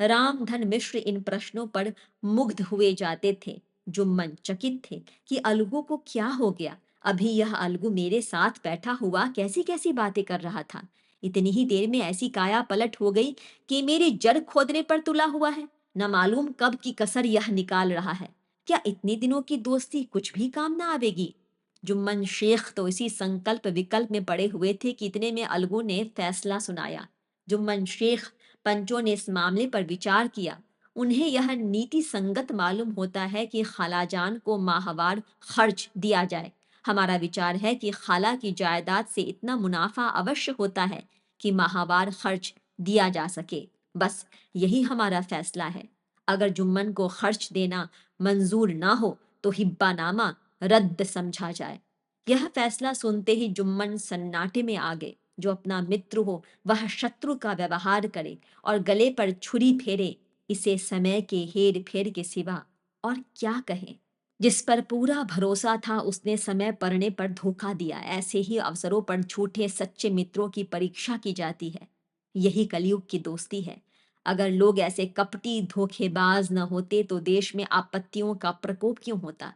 रामधन मिश्र इन प्रश्नों पर मुग्ध हुए जाते थे। जुम्मन चकित थे कि अलगू को क्या हो गया। अभी यह अलगू मेरे साथ बैठा हुआ कैसी कैसी बातें कर रहा था। इतनी ही देर में ऐसी काया पलट हो गई कि मेरी जड़ खोदने पर तुला हुआ है। न मालूम कब की कसर यह निकाल रहा है। क्या इतने दिनों की दोस्ती कुछ भी काम ना आवेगी। जुम्मन शेख तो इसी संकल्प विकल्प में पड़े हुए थे कि इतने में अलगू ने फैसला सुनाया। जुम्मन शेख पंचों ने इस मामले पर विचार किया। उन्हें यह नीति संगत मालूम होता है कि खालाजान को माहवार खर्च दिया जाए। हमारा विचार है कि खाला की जायदाद से इतना मुनाफा अवश्य होता है कि माहवार खर्च दिया जा सके। बस यही हमारा फैसला है। अगर जुम्मन को खर्च देना मंजूर ना हो तो हिब्बानामा रद्द समझा जाए। यह फैसला सुनते ही जुम्मन सन्नाटे में आ गए। जो अपना मित्र हो वह शत्रु का व्यवहार करे और गले पर छुरी फेरे, इसे समय के हेर फेर के सिवा और क्या कहें। जिस पर पूरा भरोसा था उसने समय पड़ने पर धोखा दिया। ऐसे ही अवसरों पर झूठे सच्चे मित्रों की परीक्षा की जाती है। यही कलयुग की दोस्ती है। अगर लोग ऐसे कपटी धोखेबाज न होते तो देश में आपत्तियों का प्रकोप क्यों होता।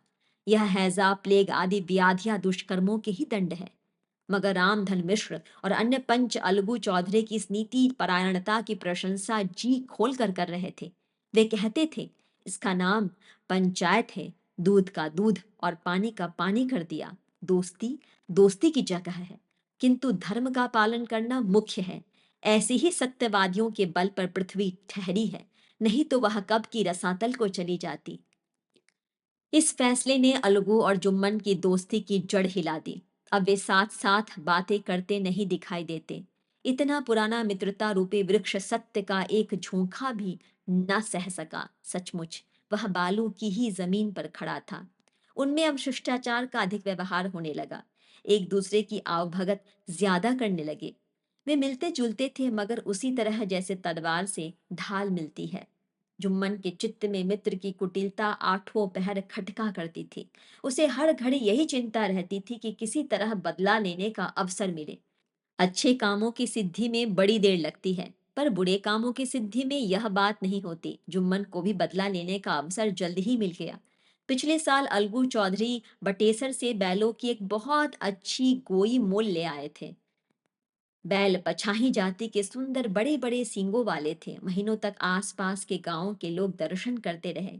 यह हैजा प्लेग आदि व्याधियां दुष्कर्मों के ही दंड है। मगर रामधन मिश्र और अन्य पंच अलगू चौधरी की इस नीति परायणता की प्रशंसा जी खोल कर कर रहे थे। वे कहते थे, इसका नाम पंचायत है। दूध का दूध और पानी का पानी कर दिया। दोस्ती दोस्ती की जगह है, किंतु धर्म का पालन करना मुख्य है। ऐसे ही सत्यवादियों के बल पर पृथ्वी ठहरी है, नहीं तो वह कब की रसातल को चली जाती। इस फैसले ने अलगू और जुम्मन की दोस्ती की जड़ हिला दी। अब वे साथ साथ बातें करते नहीं दिखाई देते। इतना पुराना मित्रता रूपी वृक्ष सत्य का एक झोंका भी न सह सका। सचमुच वह बालू की ही जमीन पर खड़ा था। उनमें अब शिष्टाचार का अधिक व्यवहार होने लगा। एक दूसरे की आवभगत ज्यादा करने लगे। वे मिलते जुलते थे मगर उसी तरह जैसे तलवार से ढाल मिलती है। जुम्मन के चित्त में मित्र की कुटिलता आठों पहर खटका करती थी। उसे हर घड़ी यही चिंता रहती थी कि किसी तरह बदला लेने का अवसर मिले। अच्छे कामों की सिद्धि में बड़ी देर लगती है, पर बुरे कामों की सिद्धि में यह बात नहीं होती। जुम्मन को भी बदला लेने का अवसर जल्द ही मिल गया। पिछले साल अलगू चौधरी बटेसर से बैलों की एक बहुत अच्छी गोई मोल ले आए थे। बैल पछाही जाति के सुंदर बड़े बड़े सींगों वाले थे। महीनों तक आसपास के गांवों के लोग दर्शन करते रहे।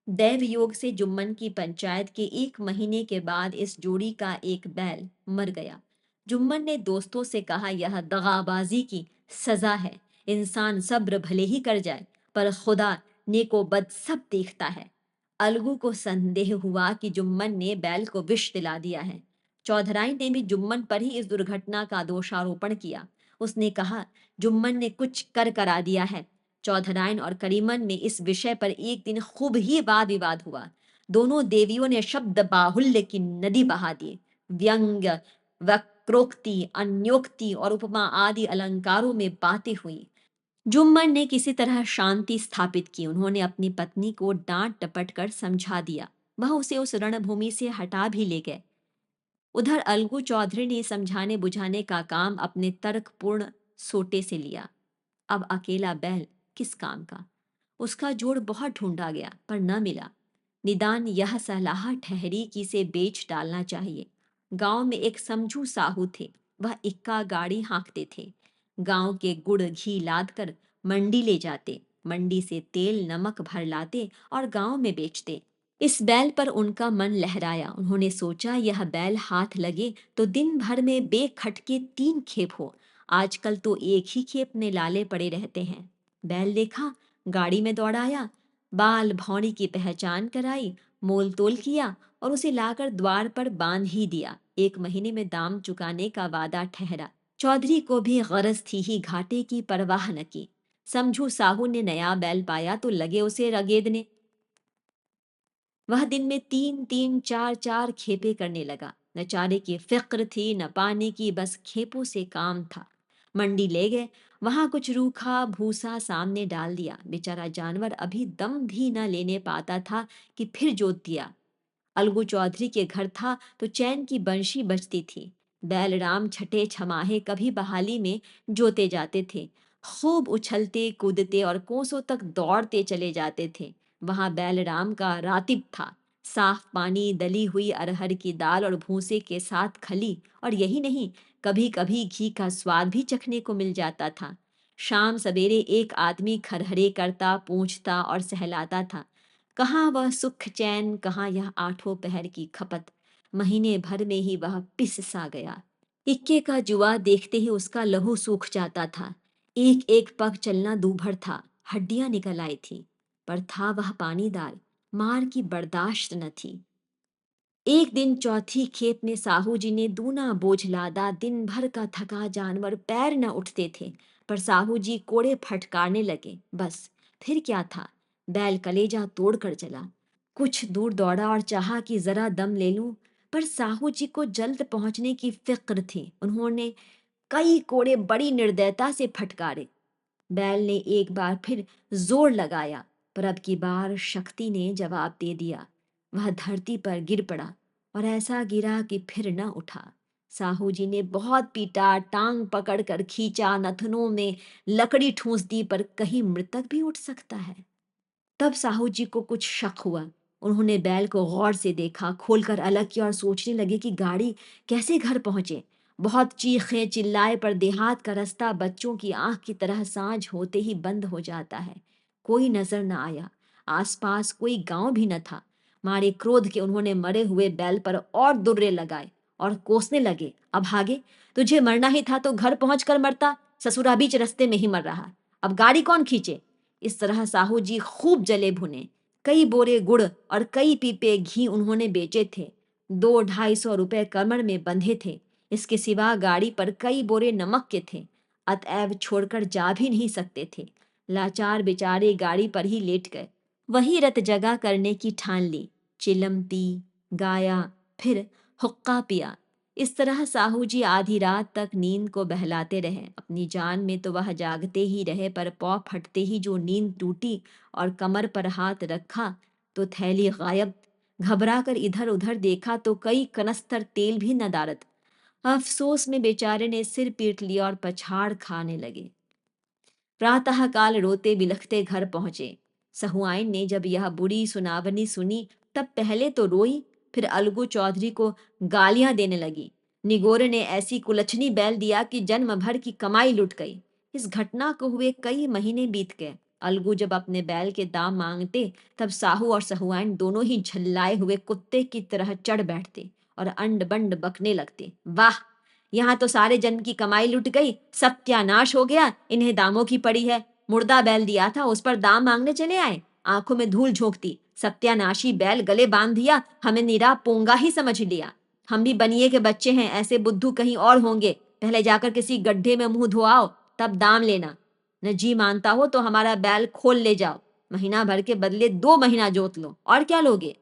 दैव योग से जुम्मन की पंचायत के 1 महीने के बाद इस जोड़ी का एक बैल मर गया। जुम्मन ने दोस्तों से कहा, यह दगाबाजी की सजा है। इंसान सब्र भले ही कर जाए, पर खुदा नेको बद सब देखता है। अलगू को संदेह हुआ कि जुम्मन ने बैल को विष दिला दिया है। चौधराई ने भी जुम्मन पर ही इस दुर्घटना का दोषारोपण किया। उसने कहा, जुम्मन ने कुछ कर करा दिया है। चौधराइन और करीमन में इस विषय पर एक दिन खूब ही वाद विवाद हुआ। दोनों देवियों ने शब्द बाहुल्य की नदी बहा दी। व्यंग्य, वक्रोक्ति, अन्योक्ति और उपमा आदि अलंकारों में बातें हुई। जुम्मन ने किसी तरह शांति स्थापित की। उन्होंने अपनी पत्नी को डांट डपट कर समझा दिया। वह उसे उस रणभूमि से हटा भी ले गए। उधर अलगू चौधरी ने समझाने बुझाने का काम अपने तर्कपूर्ण सोटे से लिया। अब अकेला बैल किस काम का। उसका जोड़ बहुत ढूंढा गया पर न मिला। निदान यह सलाह ठहरी कि इसे बेच डालना चाहिए। गांव में एक समझू साहू थे। वह इक्का गाड़ी हाँकते थे। गांव के गुड़ घी लाद कर मंडी ले जाते। मंडी से तेल नमक भर लाते और गांव में बेचते। इस बैल पर उनका मन लहराया। उन्होंने सोचा, यह बैल हाथ लगे तो दिन भर में बेखटके 3 खेप हो। आजकल तो एक ही खेप में लाले पड़े रहते हैं। बैल देखा, गाड़ी में दौड़ाया, बाल भौरी की पहचान कराई, मोल तोल किया और उसे लाकर द्वार पर बांध ही दिया। 1 महीने में दाम चुकाने का वादा ठहरा। चौधरी को भी गरज थी ही, घाटे की परवाह न की। समझू साहू ने नया बैल पाया तो लगे उसे रगेदने। वह दिन में 3 3 4 4 खेपे करने लगा। न चारे की फिक्र थी न पानी की, बस खेपों से काम था। मंडी ले गए। वहां कुछ रूखा भूसा सामने डाल दिया। बेचारा जानवर अभी दम भी न लेने पाता था कि फिर जोत दिया। अलगू चौधरी के घर था तो चैन की बंशी बजती थी। बैलराम छठे छमाहे कभी बहाली में जोते जाते थे। खूब उछलते कूदते और कोसों तक दौड़ते चले जाते थे। वहां बैलराम का रातिब था। साफ पानी, दली हुई अरहर की दाल और भूसे के साथ खली, और यही नहीं, कभी कभी घी का स्वाद भी चखने को मिल जाता था। शाम सवेरे एक आदमी खरहरे करता, पूछता और सहलाता था। कहाँ वह सुख चैन, कहाँ यह आठों पहर की खपत। महीने भर में ही वह पिस सा गया। इक्के का जुआ देखते ही उसका लहू सूख जाता था। एक एक पग चलना दूभर था, हड्डियां निकल आई थी। पर था वह पानीदार, मार की बर्दाश्त न थी। एक दिन चौथी खेत में साहू जी ने दूना बोझ लादा। दिन भर का थका जानवर, पैर न उठते थे, पर साहू जी कोड़े फटकारने लगे। बस फिर क्या था, बैल कलेजा तोड़ कर चला। कुछ दूर दौड़ा और चाहा कि जरा दम ले लूं, पर साहू जी को जल्द पहुंचने की फिक्र थी। उन्होंने कई कोड़े बड़ी निर्दयता से फटकारे। बैल ने एक बार फिर जोर लगाया, पर अब की बार शक्ति ने जवाब दे दिया। वह धरती पर गिर पड़ा और ऐसा गिरा कि फिर न उठा। साहू जी ने बहुत पीटा, टांग पकड़कर खींचा, नथनों में लकड़ी ठूंस दी, पर कहीं मृतक भी उठ सकता है। तब साहू जी को कुछ शक हुआ। उन्होंने बैल को गौर से देखा, खोलकर अलग किया और सोचने लगे कि गाड़ी कैसे घर पहुंचे। बहुत चीखे चिल्लाए, पर देहात का रास्ता बच्चों की आंख की तरह सांझ होते ही बंद हो जाता है। कोई नजर न आया, आसपास कोई गांव भी न था। मारे क्रोध के उन्होंने मरे हुए बैल पर और दुर्रे लगाए और कोसने लगे। अब भागे, तुझे मरना ही था तो घर पहुंच कर मरता, ससुरा बीच रास्ते में ही मर रहा। अब गाड़ी कौन खींचे। इस तरह साहू जी खूब जले भुने। कई बोरे गुड़ और कई पीपे घी उन्होंने बेचे थे। 200-250 रुपए कमर में बंधे थे। इसके सिवा गाड़ी पर कई बोरे नमक के थे। अतएव छोड़कर जा भी नहीं सकते थे। लाचार बेचारे गाड़ी पर ही लेट गए। वही रत जगा करने की ठान ली। चिलम पी, गाया, फिर हुक्का पिया। इस तरह साहू जी आधी रात तक नींद को बहलाते रहे। अपनी जान में तो वह जागते ही रहे, पर पौ फटते ही जो नींद टूटी और कमर पर हाथ रखा तो थैली गायब। घबरा कर इधर उधर देखा तो कई कनस्तर तेल भी न दारत। अफसोस में बेचारे ने सिर पीट लिया और पछाड़ खाने लगे। प्रातःकाल रोते बिलखते घर पहुंचे। सहुआइन ने जब यह बुरी सुनावनी सुनी, तब पहले तो रोई, फिर अलगू चौधरी को गालियां देने लगी। निगोरे ने ऐसी कुलछनी बैल दिया कि जन्म भर की कमाई लुट गई। इस घटना को हुए कई महीने बीत गए। अलगू जब अपने बैल के दाम मांगते, तब साहू और सहुआइन दोनों ही झल्लाए हुए कुत्ते की तरह चढ़ बैठते और अंड बंड बकने लगते। वाह, यहाँ तो सारे जन्म की कमाई लुट गई, सत्यानाश हो गया, इन्हें दामों की पड़ी है। मुर्दा बैल दिया था, उस पर दाम मांगने चले आए। आंखों में धूल झोंकती। सत्यानाशी बैल गले बांध दिया, हमें निरा पोंगा ही समझ लिया। हम भी बनिए के बच्चे हैं, ऐसे बुद्धू कहीं और होंगे। पहले जाकर किसी गड्ढे में मुंह धोआओ, तब दाम लेना। न जी मानता हो तो हमारा बैल खोल ले जाओ। महीना भर के बदले 2 महीना जोत लो, और क्या लोगे।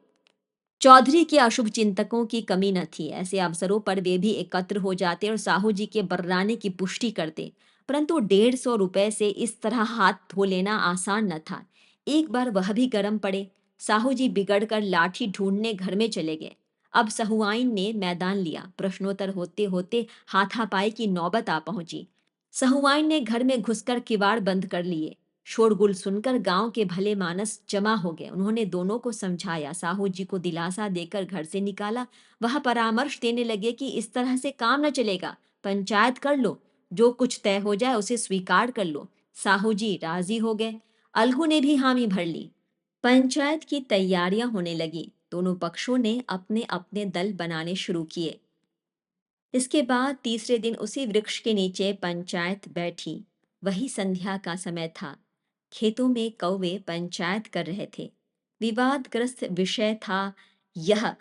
चौधरी के अशुभ चिंतकों की कमी न थी। ऐसे अवसरों पर वे भी एकत्र हो जाते और साहू जी के बर्राने की पुष्टि करते। परंतु 150 रुपए से इस तरह हाथ धो लेना आसान न था। एक बार वह भी गर्म पड़े। साहू जी बिगड़कर लाठी ढूंढने घर में चले गए। अब सहुआइन ने मैदान लिया। प्रश्नोत्तर होते होते हाथापाई की नौबत आ पहुंची। सहुआइन ने घर में घुसकर किवाड़ बंद कर लिए। शोरगुल सुनकर गांव के भले मानस जमा हो गए। उन्होंने दोनों को समझाया, साहू जी को दिलासा देकर घर से निकाला। वह परामर्श देने लगे कि इस तरह से काम न चलेगा, पंचायत कर लो, जो कुछ तय हो जाए उसे स्वीकार कर लो। साहू जी राजी हो गए। अलगू ने भी हामी भर ली। पंचायत की तैयारियां होने लगी। दोनों पक्षों ने अपने अपने दल बनाने शुरू किए। इसके बाद तीसरे दिन उसी वृक्ष के नीचे पंचायत बैठी। वही संध्या का समय था। खेतों में कौवे पंचायत कर रहे थे। विवादग्रस्त विषय था यह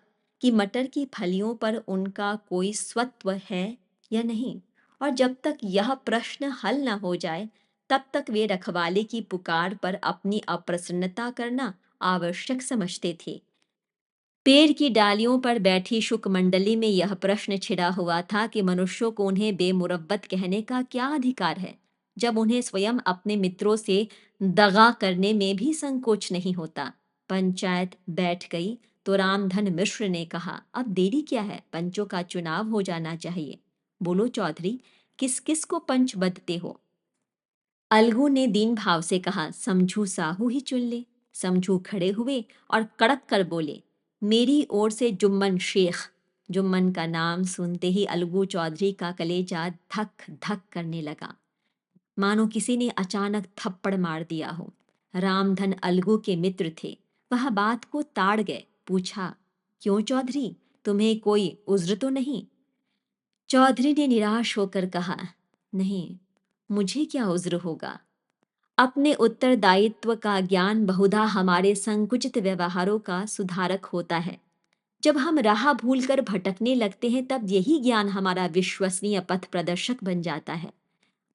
कि मटर की फलियों पर उनका कोई स्वत्व है या नहीं, और जब तक यह प्रश्न हल न हो जाए, तब तक वे रखवाले की पुकार पर अपनी अप्रसन्नता करना आवश्यक समझते थे। पेड़ की डालियों पर बैठी शुक मंडली में यह प्रश्न छिड़ा हुआ था कि मनुष्यों को उन्हें बेमुरब्बत कहने का क्या अधिकार है, जब उन्हें स्वयं अपने मित्रों से दगा करने में भी संकोच नहीं होता। पंचायत बैठ गई तो रामधन मिश्र ने कहा, अब देरी क्या है, पंचों का चुनाव हो जाना चाहिए। बोलो चौधरी, किस किस को पंच बदते हो? अलगू ने दीन भाव से कहा, समझू साहू ही चुन ले। समझू खड़े हुए और कड़क कर बोले, मेरी ओर से जुम्मन शेख। जुम्मन का नाम सुनते ही अलगू चौधरी का कलेजा धक धक करने लगा, मानो किसी ने अचानक थप्पड़ मार दिया हो। रामधन अलगू के मित्र थे, वह बात को ताड़ गए। पूछा, क्यों चौधरी, तुम्हें कोई उज्र तो नहीं? चौधरी ने निराश होकर कहा, नहीं, मुझे क्या उज्र होगा। अपने उत्तरदायित्व का ज्ञान बहुधा हमारे संकुचित व्यवहारों का सुधारक होता है। जब हम राह भूलकर भटकने लगते हैं, तब यही ज्ञान हमारा विश्वसनीय पथ प्रदर्शक बन जाता है।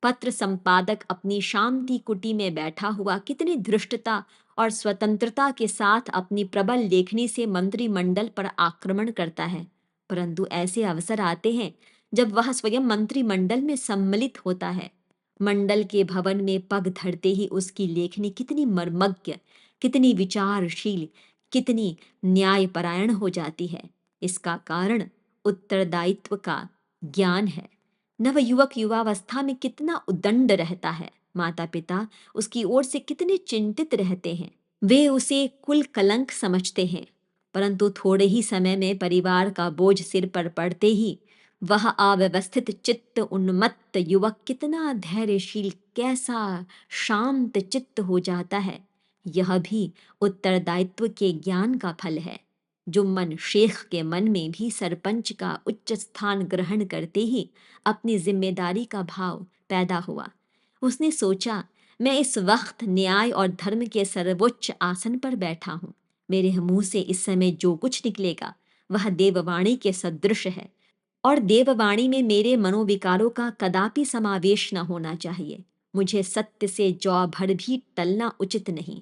पत्र संपादक अपनी शांति कुटी में बैठा हुआ कितनी धृष्टता और स्वतंत्रता के साथ अपनी प्रबल लेखनी से मंत्रिमंडल पर आक्रमण करता है, परंतु ऐसे अवसर आते हैं जब वह स्वयं मंत्रिमंडल में सम्मिलित होता है। मंडल के भवन में पग धरते ही उसकी लेखनी कितनी मर्मज्ञ, कितनी विचारशील, कितनी न्यायपरायण हो जाती है। इसका कारण उत्तरदायित्व का ज्ञान है। नवयुवक युवावस्था में कितना उद्दंड रहता है, माता पिता उसकी ओर से कितने चिंतित रहते हैं। वे उसे कुल कलंक समझते हैं, परंतु थोड़े ही समय में परिवार का बोझ सिर पर पड़ते ही वह अव्यवस्थित चित्त उन्मत्त युवक कितना धैर्यशील, कैसा शांत चित्त हो जाता है। यह भी उत्तरदायित्व के ज्ञान का फल है। जुम्मन शेख के मन में भी सरपंच का उच्च स्थान ग्रहण करते ही अपनी जिम्मेदारी का भाव पैदा हुआ। उसने सोचा, मैं इस वक्त न्याय और धर्म के सर्वोच्च आसन पर बैठा हूँ। मेरे मुंह से इस समय जो कुछ निकलेगा वह देववाणी के सदृश है, और देववाणी में मेरे मनोविकारों का कदापि समावेश न होना चाहिए। मुझे सत्य से जौ भर भी टलना उचित नहीं।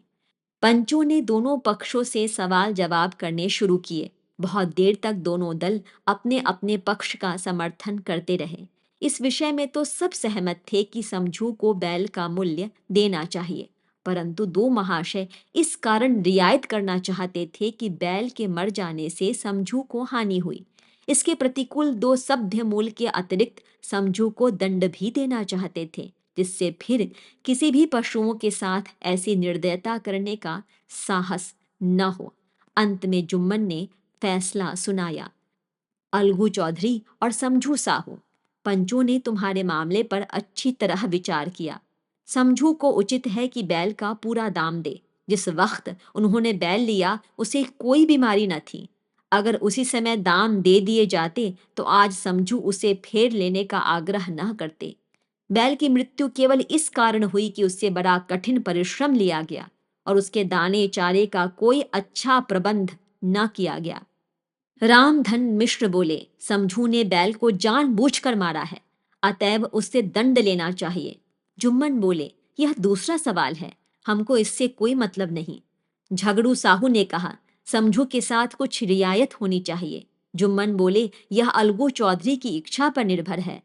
पंचों ने दोनों पक्षों से सवाल जवाब करने शुरू किए। बहुत देर तक दोनों दल अपने अपने पक्ष का समर्थन करते रहे। इस विषय में तो सब सहमत थे कि समझू को बैल का मूल्य देना चाहिए, परंतु दो महाशय इस कारण रियायत करना चाहते थे कि बैल के मर जाने से समझू को हानि हुई। इसके प्रतिकूल दो सभ्य मूल के अतिरिक्त समझू को दंड भी देना चाहते थे, जिससे फिर किसी भी पशुओं के साथ ऐसी निर्दयता करने का साहस न हो। अंत में जुम्मन ने फैसला सुनाया, अलगू चौधरी और समझू साहू, पंचों ने तुम्हारे मामले पर अच्छी तरह विचार किया। समझू को उचित है कि बैल का पूरा दाम दे। जिस वक्त उन्होंने बैल लिया उसे कोई बीमारी न थी। अगर उसी समय दाम दे दिए जाते तो आज समझू उसे फेर लेने का आग्रह न करते। बैल की मृत्यु केवल इस कारण हुई कि उससे बड़ा कठिन परिश्रम लिया गया और उसके दाने चारे का कोई अच्छा प्रबंध न किया गया। रामधन मिश्र बोले, समझू ने बैल को जानबूझकर मारा है, अतएव उससे दंड लेना चाहिए। जुम्मन बोले, यह दूसरा सवाल है, हमको इससे कोई मतलब नहीं। झगड़ू साहू ने कहा, समझू के साथ कुछ रियायत होनी चाहिए। जुम्मन बोले, यह अलगू चौधरी की इच्छा पर निर्भर है।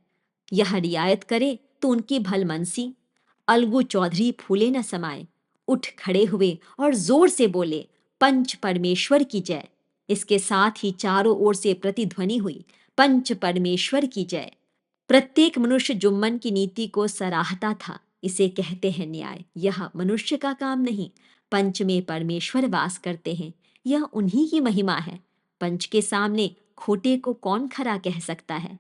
यह रियायत करे तो उनकी भलमनसी। अलगू चौधरी फूले न समाये, उठ खड़े हुए और जोर से बोले, पंच परमेश्वर की जय। इसके साथ ही चारों ओर से प्रतिध्वनि हुई, पंच परमेश्वर की जय। प्रत्येक मनुष्य जुम्मन की नीति को सराहता था। इसे कहते हैं न्याय। यह मनुष्य का काम नहीं, पंच में परमेश्वर वास करते हैं, यह उन्हीं की महिमा है। पंच के सामने खोटे को कौन खरा कह सकता है।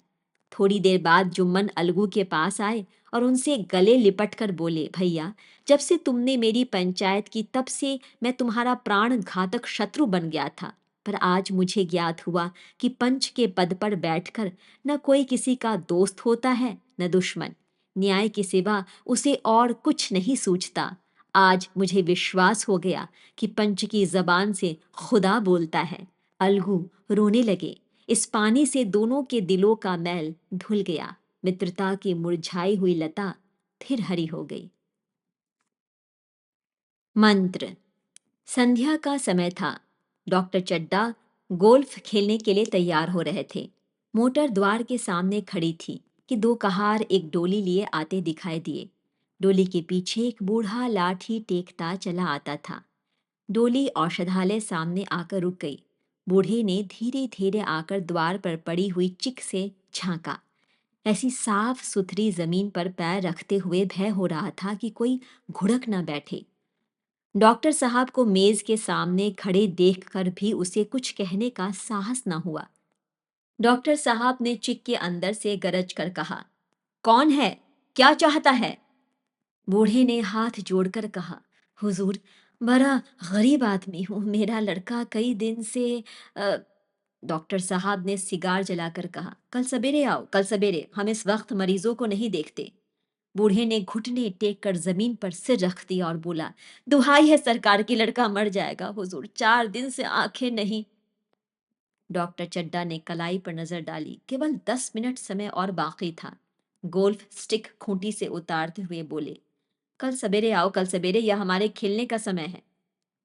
थोड़ी देर बाद जुम्मन अलगू के पास आए और उनसे गले लिपट कर बोले, भैया, जब से तुमने मेरी पंचायत की तब से मैं तुम्हारा प्राण घातक शत्रु बन गया था, पर आज मुझे ज्ञात हुआ कि पंच के पद पर बैठकर न कोई किसी का दोस्त होता है न दुश्मन। न्याय के सिवा उसे और कुछ नहीं सूझता। आज मुझे विश्वास हो गया कि पंच की जबान से खुदा बोलता है। अलगू रोने लगे। इस पानी से दोनों के दिलों का मैल धुल गया। मित्रता की मुरझाई हुई लता फिर हरी हो गई। मंत्र। संध्या का समय था। डॉक्टर चड्डा गोल्फ खेलने के लिए तैयार हो रहे थे। मोटर द्वार के सामने खड़ी थी कि दो कहार एक डोली लिए आते दिखाई दिए। डोली के पीछे एक बूढ़ा लाठी टेकता चला आता था। डोली औषधालय सामने आकर रुक गई। बूढ़े ने धीरे धीरे आकर द्वार पर पड़ी हुई चिक से झांका। ऐसी साफ सुथरी जमीन पर पैर रखते हुए भय हो रहा था कि कोई घुड़क न बैठे। डॉक्टर साहब को मेज के सामने खड़े देखकर भी उसे कुछ कहने का साहस न हुआ। डॉक्टर साहब ने चिक के अंदर से गरज कर कहा, कौन है? क्या चाहता है? बूढ़े ने हाथ जोड़कर कहा, हुजूर, बड़ा गरीब आदमी हूँ, मेरा लड़का कई दिन से अ, डॉक्टर साहब ने सिगार जलाकर कहा, कल सवेरे आओ, कल सवेरे, हम इस वक्त मरीजों को नहीं देखते। बूढ़े ने घुटने टेक कर जमीन पर सिर रख दिया और बोला, दुहाई है सरकार की, लड़का मर जाएगा हुजूर, 4 दिन से आंखें नहीं। डॉक्टर चड्डा ने कलाई पर नजर डाली। केवल 10 मिनट समय और बाकी था। गोल्फ स्टिक खूंटी से उतारते हुए बोले, कल सवेरे आओ, कल सवेरे, यह हमारे खेलने का समय है।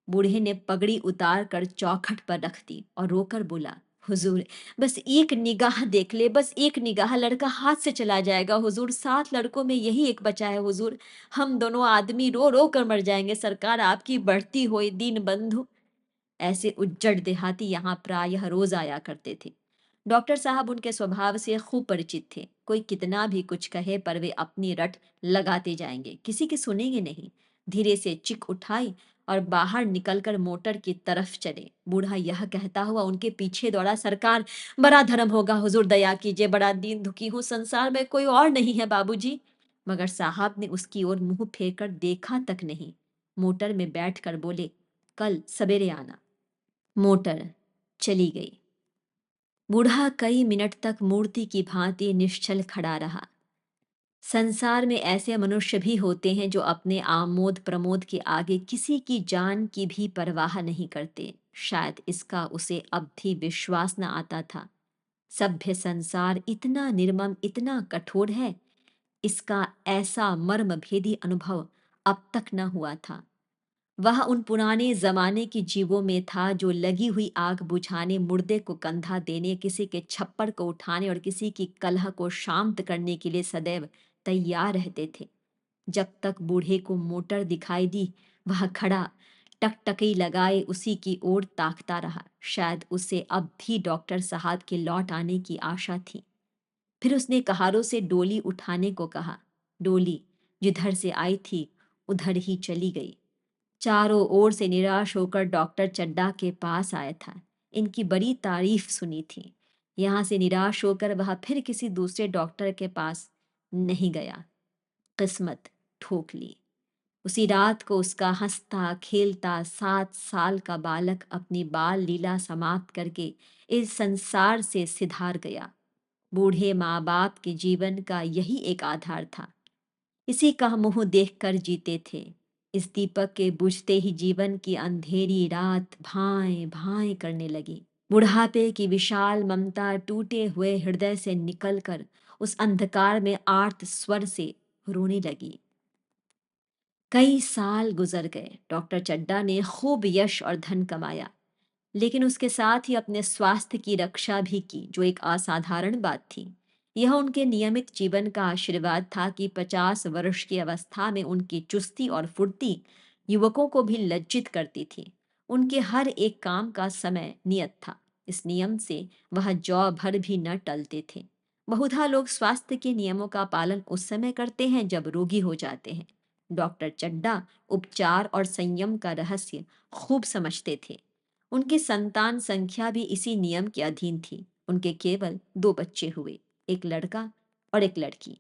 बूढ़े ने पगड़ी उतार कर चौखट पर रख दी और रोकर बोला, हुजूर, बस एक निगाह देख ले, बस एक निगाह, लड़का हाथ से चला जाएगा हुजूर, 7 लड़कों में यही एक बचा है हुजूर, हम दोनों आदमी रो रो कर मर जाएंगे, सरकार आपकी बढ़ती हुई दीन बंधु। ऐसे उज्जड़ देहाती यहाँ प्रायः रोज आया करते थे। डॉक्टर साहब उनके स्वभाव से खूब परिचित थे। कोई कितना भी कुछ कहे पर वे अपनी रट लगाते जाएंगे, किसी की सुनेंगे नहीं। धीरे से चिक उठाई और बाहर निकलकर मोटर की तरफ चले। बूढ़ा यह कहता हुआ उनके पीछे दौड़ा, सरकार, बड़ा धर्म होगा हुजूर, दया कीजिए, बड़ा दीन दुखी हूँ, संसार में कोई और नहीं है बाबूजी। मगर साहब ने उसकी ओर मुंह फेर कर देखा तक नहीं। मोटर में बैठकर बोले, कल सवेरे आना। मोटर चली गई। बूढ़ा कई मिनट तक मूर्ति की भांति निश्चल खड़ा रहा। संसार में ऐसे मनुष्य भी होते हैं जो अपने आमोद प्रमोद के आगे किसी की जान की भी परवाह नहीं करते। शायद इसका उसे अब भी विश्वास न आता था। सभ्य संसार इतना निर्मम, इतना कठोर है, इसका ऐसा मर्मभेदी अनुभव अब तक न हुआ था। वह उन पुराने जमाने के जीवों में था जो लगी हुई आग बुझाने, मुर्दे को कंधा देने, किसी के छप्पर को उठाने और किसी की कलह को शांत करने के लिए सदैव तैयार रहते थे। जब तक बूढ़े को मोटर दिखाई दी, वह खड़ा टकटकी लगाए उसी की ओर ताकता रहा। शायद उसे अब भी डॉक्टर साहब के लौट आने की आशा थी। फिर उसने कहारों से डोली उठाने को कहा। डोली जिधर से आई थी उधर ही चली गई। चारों ओर से निराश होकर डॉक्टर चड्डा के पास आया था। इनकी बड़ी तारीफ सुनी थी। यहाँ से निराश होकर वह फिर किसी दूसरे डॉक्टर के पास नहीं गया। किस्मत ठोक ली। उसी रात को उसका हंसता खेलता 7 साल का बालक अपनी बाल लीला समाप्त करके इस संसार से सिधार गया। बूढ़े माँ बाप के जीवन का यही एक आधार था। इसी का मुंह देखकर जीते थे। इस दीपक के बुझते ही जीवन की अंधेरी रात भाएं भाएं करने लगी। बुढ़ापे की विशाल ममता टूटे हुए हृदय से निकलकर उस अंधकार में आर्त स्वर से रोने लगी। कई साल गुजर गए। डॉक्टर चड्डा ने खूब यश और धन कमाया, लेकिन उसके साथ ही अपने स्वास्थ्य की रक्षा भी की, जो एक असाधारण बात थी। यह उनके नियमित जीवन का आशीर्वाद था कि 50 वर्ष की अवस्था में उनकी चुस्ती और फुर्ती युवकों को भी लज्जित करती थी। उनके हर एक काम का समय नियत था। इस नियम से वह जौ भर भी न टलते थे। बहुधा लोग स्वास्थ्य के नियमों का पालन उस समय करते हैं जब रोगी हो जाते हैं। डॉक्टर चड्डा उपचार और संयम का रहस्य खूब समझते थे। उनकी संतान संख्या भी इसी नियम के अधीन थी। उनके केवल 2 बच्चे हुए, एक लड़का और एक लड़की।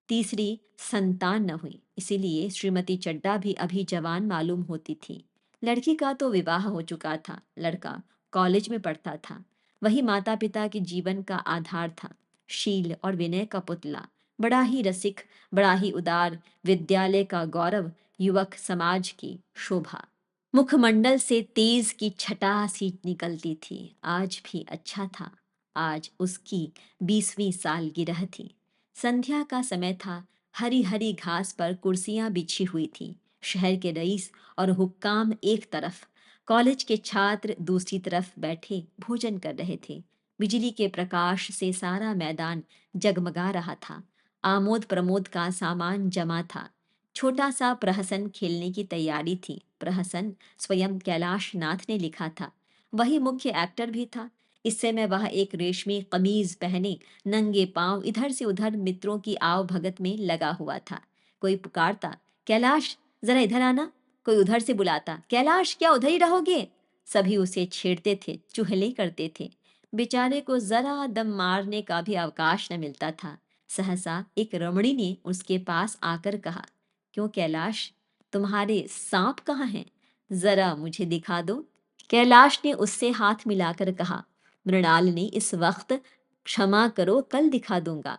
तीसरी संतान न हुई, इसीलिए श्रीमती चड्डा भी अभी जवान मालूम होती थी। लड़की का तो विवाह हो चुका था, लड़का कॉलेज में पढ़ता था। वही माता पिता के जीवन का आधार था, शील और विनय का पुतला, बड़ा ही रसिक, बड़ा ही उदार, विद्यालय का गौरव, युवक समाज की शोभा। मुखमंडल से तेज की छटा सी निकलती थी। आज भी अच्छा था। आज उसकी 20वीं सालगिरह थी। संध्या का समय था। हरी हरी घास पर कुर्सियां बिछी हुई थी। शहर के रईस और हुक्काम एक तरफ, कॉलेज के छात्र दूसरी तरफ बैठे भोजन कर रहे थे। बिजली के प्रकाश से सारा मैदान जगमगा रहा था। आमोद प्रमोद का सामान जमा था। छोटा सा प्रहसन खेलने की तैयारी थी। प्रहसन स्वयं कैलाश नाथ ने लिखा था। वही मुख्य एक्टर भी था। इस समय वह एक रेशमी कमीज पहने नंगे पांव इधर से उधर मित्रों की आव भगत में लगा हुआ था। कोई पुकारता, कैलाश जरा इधर आना। कोई उधर से बुलाता, कैलाश क्या उधर ही रहोगे। सभी उसे छेड़ते थे, चुहले करते थे। बेचारे को जरा दम मारने का भी अवकाश न मिलता था। सहसा एक रमणी ने उसके पास आकर कहा, क्यों कैलाश, तुम्हारे सांप कहाँ हैं? जरा मुझे दिखा दो। कैलाश ने उससे हाथ मिलाकर कहा, मृणालिनी इस वक्त क्षमा करो, कल दिखा दूंगा।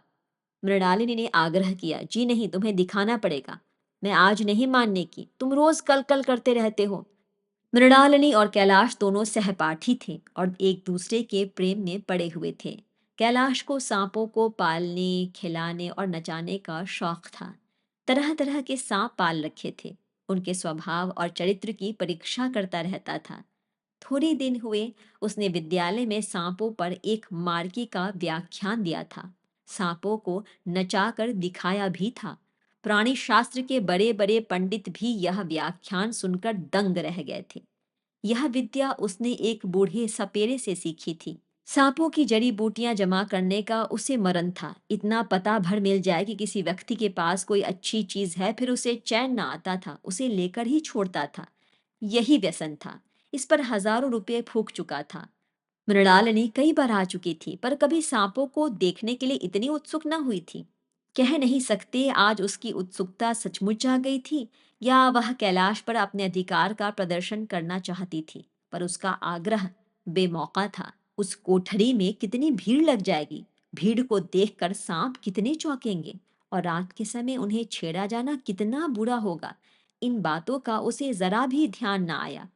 मृणालिनी ने आग्रह किया, जी नहीं, तुम्हें दिखाना पड़ेगा। मैं आज नहीं मानने की, तुम रोज कल कल करते रहते हो। मृणालिनी और कैलाश दोनों सहपाठी थे और एक दूसरे के प्रेम में पड़े हुए थे। कैलाश को सांपों को पालने, खिलाने और नचाने का शौक था। तरह तरह के सांप पाल रखे थे। उनके स्वभाव और चरित्र की परीक्षा करता रहता था। थोड़े दिन हुए, उसने विद्यालय में सांपों पर एक मार्गी का व्याख्यान दिया था। सांपों को नचाकर दिखाया भी था। प्राणी शास्त्र के बड़े बड़े पंडित भी यह व्याख्यान सुनकर दंग रह गए थे। यह विद्या उसने एक बूढ़े सपेरे से सीखी थी। सांपों की जड़ी बूटियां जमा करने का उसे मरण था। इतना पता भर मिल जाए कि किसी व्यक्ति के पास कोई अच्छी चीज है, फिर उसे चैन ना आता था, उसे लेकर ही छोड़ता था। यही व्यसन था। इस पर हजारों रुपये फूंक चुका था। मृणालिनी कई बार आ चुकी थी, पर कभी सांपों को देखने के लिए इतनी उत्सुक न हुई थी। कह नहीं सकते आज उसकी उत्सुकता सचमुच आ गई थी या वह कैलाश पर अपने अधिकार का प्रदर्शन करना चाहती थी। पर उसका आग्रह बेमौका था। उस कोठरी में कितनी भीड़ लग जाएगी। भीड़ को देखकर सांप कितने चौंकेंगे और रात के समय उन्हें छेड़ा जाना कितना बुरा होगा। इन बातों का उसे जरा भी ध्यान न आया।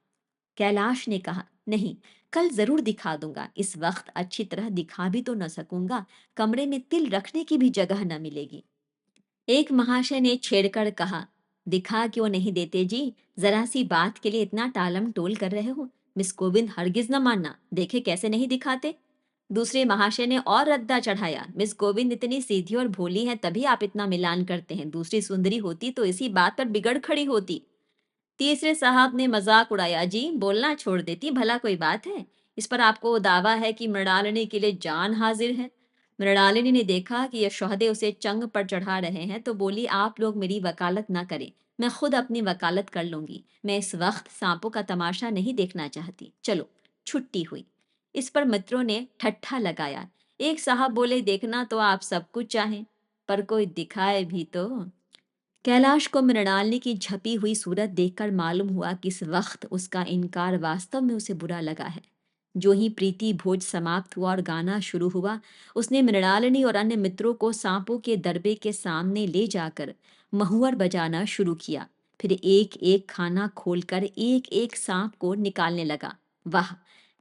कैलाश ने कहा, नहीं, कल जरूर दिखा दूंगा। इस वक्त अच्छी तरह दिखा भी तो न सकूंगा, कमरे में तिल रखने की भी जगह न मिलेगी। एक महाशय ने छेड़कर कहा, दिखा क्यों नहीं देते जी, जरा सी बात के लिए इतना टालम टोल कर रहे हो। मिस गोविंद हरगिज न मानना, देखे कैसे नहीं दिखाते। दूसरे महाशय ने और रद्दा चढ़ाया, मिस गोविंद इतनी सीधी और भोली हैं, तभी आप इतना मिलान करते हैं। दूसरी सुंदरी होती तो इसी बात पर बिगड़ खड़ी होती। तीसरे साहब ने मजाक उड़ाया, जी बोलना छोड़ देती, भला कोई बात है। इस पर आपको दावा है कि मृणालिनी के लिए जान हाजिर है। मृणालिनी ने देखा कि यह शोहदे उसे चंग पर चढ़ा रहे हैं तो बोली, आप लोग मेरी वकालत ना करें, मैं खुद अपनी वकालत कर लूंगी। मैं इस वक्त सांपों का तमाशा नहीं देखना चाहती, चलो। छुट्टी हुई। इस पर मित्रों ने ठट्ठा लगाया। एक साहब बोले, देखना तो आप सब कुछ चाहें, पर कोई दिखाए भी तो। कैलाश को मृणालिनी की झपी हुई सूरत देखकर मालूम हुआ कि इस वक्त उसका इनकार वास्तव में उसे बुरा लगा है। जो ही प्रीति भोज समाप्त हुआ और गाना शुरू हुआ, उसने मृणालिनी और अन्य मित्रों को सांपों के दरबे के सामने ले जाकर महुअर बजाना शुरू किया। फिर एक एक खाना खोलकर एक एक सांप को निकालने लगा। वाह,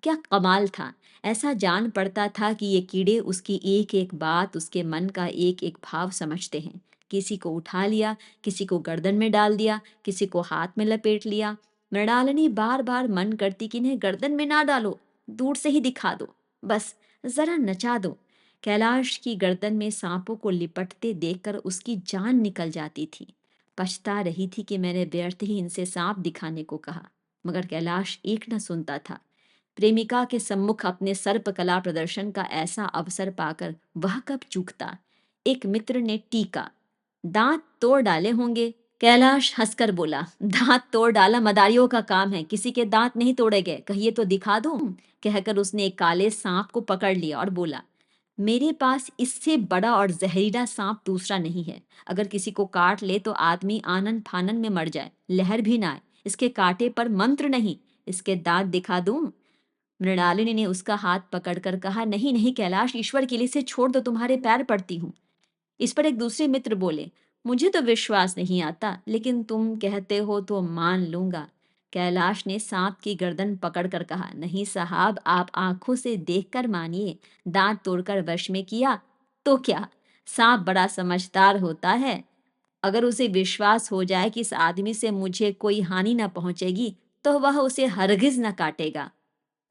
क्या कमाल था। ऐसा जान पड़ता था कि ये कीड़े उसकी एक एक बात, उसके मन का एक एक भाव समझते हैं। किसी को उठा लिया, किसी को गर्दन में डाल दिया, किसी को हाथ में लपेट लिया। मृणालिनी बार बार मन करती कि इन्हें गर्दन में ना डालो, दूर से ही दिखा दो, बस जरा नचा दो। कैलाश की गर्दन में सांपों को लिपटते देखकर उसकी जान निकल जाती थी। पछता रही थी कि मैंने व्यर्थ ही इनसे सांप दिखाने को कहा। मगर कैलाश एक न सुनता था। प्रेमिका के सम्मुख अपने सर्पकला प्रदर्शन का ऐसा अवसर पाकर वह कब चूकता। एक मित्र ने टीका, दांत तोड़ डाले होंगे। कैलाश हंसकर बोला, दांत तोड़ डाला मदारियों का काम है, किसी के दांत नहीं तोड़े गए, कहिए तो दिखा दूं। कहकर उसने एक काले सांप को पकड़ लिया और बोला, मेरे पास इससे बड़ा और जहरीला सांप दूसरा नहीं है। अगर किसी को काट ले तो आदमी आनन फानन में मर जाए, लहर भी ना आए। इसके कांटे पर मंत्र नहीं, इसके दांत दिखा दूं। मृणालिनी ने उसका हाथ पकड़कर कहा, नहीं नहीं कैलाश, ईश्वर के लिए इसे छोड़ दो, तुम्हारे पैर पड़ती हूँ। इस पर एक दूसरे मित्र बोले, मुझे तो विश्वास नहीं आता, लेकिन तुम कहते हो तो मान लूंगा। कैलाश ने सांप की गर्दन पकड़कर कहा, नहीं साहब, आप आंखों से देखकर मानिए। दांत तोड़कर वश में किया तो क्या, सांप बड़ा समझदार होता है। अगर उसे विश्वास हो जाए कि इस आदमी से मुझे कोई हानि न पहुंचेगी तो वह उसे हरगिज न काटेगा।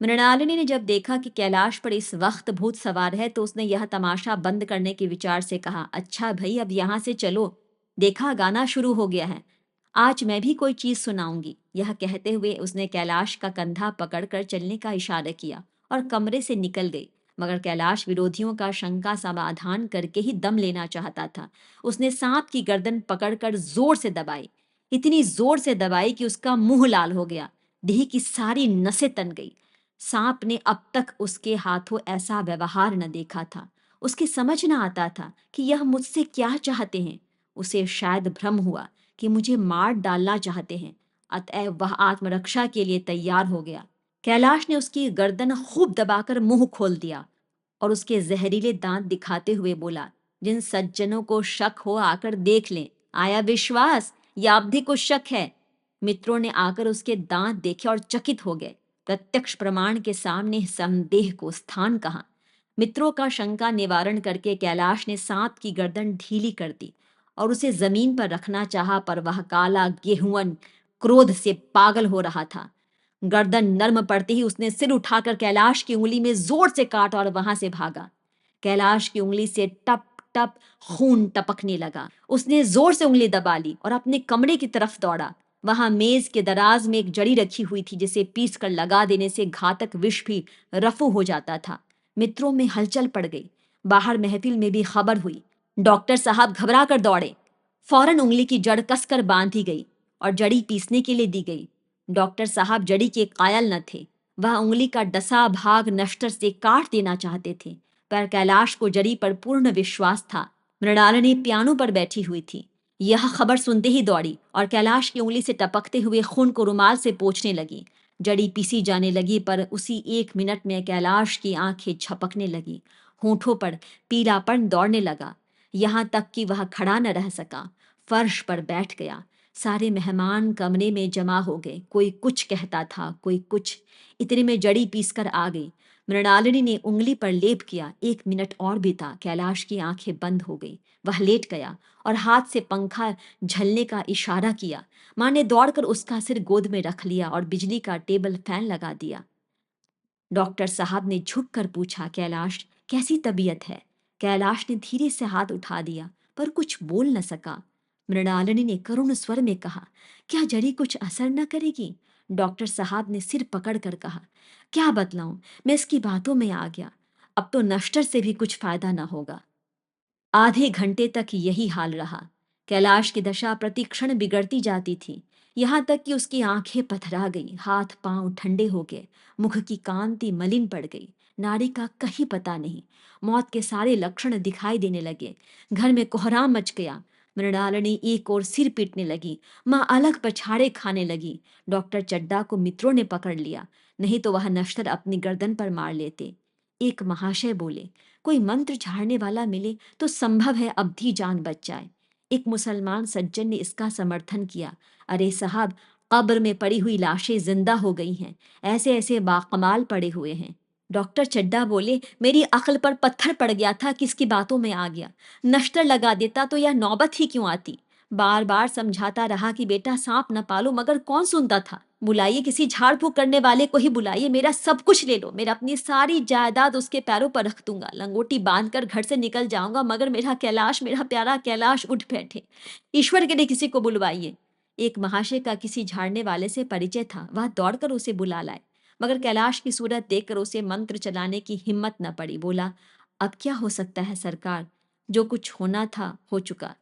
मृणालिनी ने जब देखा कि कैलाश पर इस वक्त भूत सवार है तो उसने यह तमाशा बंद करने के विचार से कहा, अच्छा भाई, अब यहाँ से चलो, देखा गाना शुरू हो गया है। आज मैं भी कोई चीज सुनाऊंगी। यह कहते हुए उसने कैलाश का कंधा पकड़कर चलने का इशारा किया और कमरे से निकल गई। मगर कैलाश विरोधियों का शंका समाधान करके ही दम लेना चाहता था। उसने सांप की गर्दन पकड़कर जोर से दबाई, इतनी जोर से दबाई कि उसका मुंह लाल हो गया, देह की सारी नसें तन गई। सांप ने अब तक उसके हाथों ऐसा व्यवहार न देखा था। उसकी समझ न आता था कि यह मुझसे क्या चाहते हैं। उसे शायद भ्रम हुआ कि मुझे मार डालना चाहते हैं, अतएव वह आत्मरक्षा के लिए तैयार हो गया। कैलाश ने उसकी गर्दन खूब दबाकर मुंह खोल दिया और उसके जहरीले दांत दिखाते हुए बोला, जिन सज्जनों को शक हो आकर देख लें। आया विश्वास या अब भी कुछ शक है? मित्रों ने आकर उसके दांत देखे और चकित हो गए। प्रत्यक्ष प्रमाण के सामने संदेह को स्थान कहाँ। मित्रों का शंका निवारण करके कैलाश ने सांप की गर्दन ढीली कर दी और उसे जमीन पर रखना चाहा, पर वह काला गेहुअन क्रोध से पागल हो रहा था। गर्दन नर्म पड़ते ही उसने सिर उठाकर कैलाश की उंगली में जोर से काटा और वहां से भागा। कैलाश की उंगली से टप टप खून टपकने लगा। उसने जोर से उंगली दबा ली और अपने कमरे की तरफ दौड़ा। वहां मेज के दराज में एक जड़ी रखी हुई थी, जिसे पीस कर लगा देने से घातक विष भी रफू हो जाता था। मित्रों में हलचल पड़ गई। बाहर महफिल में भी खबर हुई। डॉक्टर साहब घबरा कर दौड़े। फौरन उंगली की जड़ कसकर बांधी गई और जड़ी पीसने के लिए दी गई। डॉक्टर साहब जड़ी के कायल न थे। वह उंगली का डसा भाग नश्तर से काट देना चाहते थे, पर कैलाश को जड़ी पर पूर्ण विश्वास था। मृणालिनी पियानो पर बैठी हुई थी। यह खबर सुनते ही दौड़ी और कैलाश की उंगली से टपकते हुए खून को रुमाल से पोंछने लगी। जड़ी पीसी जाने लगी, पर उसी 1 मिनट में कैलाश की आंखें झपकने लगी। होठों पर पीलापन दौड़ने लगा, यहां तक कि वह खड़ा न रह सका, फर्श पर बैठ गया। सारे मेहमान कमरे में जमा हो गए। कोई कुछ कहता था, कोई कुछ। इतने में जड़ी पीसकर आ गई। मृणालिनी ने उंगली पर लेप किया। 1 मिनट और बीता। कैलाश की आंखें बंद हो गई। वह लेट गया और हाथ से पंखा झलने का इशारा किया। मां ने दौड़कर उसका सिर गोद में रख लिया और बिजली का टेबल फैन लगा दिया। डॉक्टर साहब ने झुककर पूछा, कैलाश कैसी तबीयत है? कैलाश ने धीरे से हाथ उठा दिया, पर कुछ बोल न सका। मृणालिनी ने करुण स्वर में कहा, क्या जड़ी कुछ असर न करेगी? डॉक्टर साहब ने सिर पकड़कर कहा, क्या बतलाऊं, मैं इसकी बातों में आ गया। अब तो नश्तर से भी कुछ फायदा न होगा। आधे घंटे तक यही हाल रहा। कैलाश की दशा प्रतिक्षण बिगड़ती जाती थी, यहाँ तक कि उसकी आंखें पथरा गई, हाथ पांव ठंडे हो गए, मुख की कांति मलिन पड़ गई। नाड़ी का कहीं पता नहीं। मौत के सारे लक्षण दिखाई देने लगे। घर में कोहराम मच गया। मृणालिनी एक और सिर पीटने लगी। मां अलग पछाड़े खाने लगी। डॉक्टर चड्डा को मित्रों ने पकड़ लिया, नहीं तो वह नश्तर अपनी गर्दन पर मार लेते। एक महाशय बोले, कोई मंत्र झाड़ने वाला मिले तो संभव है अब भी जान बच जाए। एक मुसलमान सज्जन ने इसका समर्थन किया, अरे साहब, कब्र में पड़ी हुई लाशें जिंदा हो गई हैं, ऐसे ऐसे बाकमाल पड़े हुए हैं। डॉक्टर चड्डा बोले, मेरी अक्ल पर पत्थर पड़ गया था, किसकी बातों में आ गया। नश्तर लगा देता तो यह नौबत ही क्यों आती। बार बार समझाता रहा कि बेटा सांप न पालो, मगर कौन सुनता था। बुलाइए किसी झाड़ फूक करने वाले को ही बुलाइए, मेरा सब कुछ ले लो, मेरा अपनी सारी जायदाद उसके पैरों पर रख दूंगा, लंगोटी बांधकर घर से निकल जाऊंगा, मगर मेरा कैलाश, मेरा प्यारा कैलाश उठ बैठे। ईश्वर के लिए किसी को बुलवाइए। एक महाशय का किसी झाड़ने वाले से परिचय था, वह दौड़कर उसे बुला लाए, मगर कैलाश की सूरत देखकर उसे मंत्र चलाने की हिम्मत न पड़ी। बोला, अब क्या हो सकता है सरकार, जो कुछ होना था हो चुका।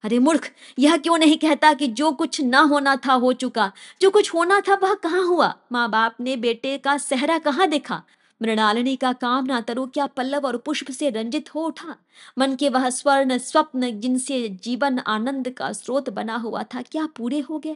अरे मूर्ख, यह क्यों नहीं कहता कि जो कुछ ना होना था हो चुका। जो कुछ होना था वह कहाँ हुआ? माँ बाप ने बेटे का सेहरा कहाँ देखा? मृणालिनी का काम ना तरु क्या पल्लव और पुष्प से रंजित हो उठा? मन के वह स्वर्ण स्वप्न जिनसे जीवन आनंद का स्रोत बना हुआ था, क्या पूरे हो गए?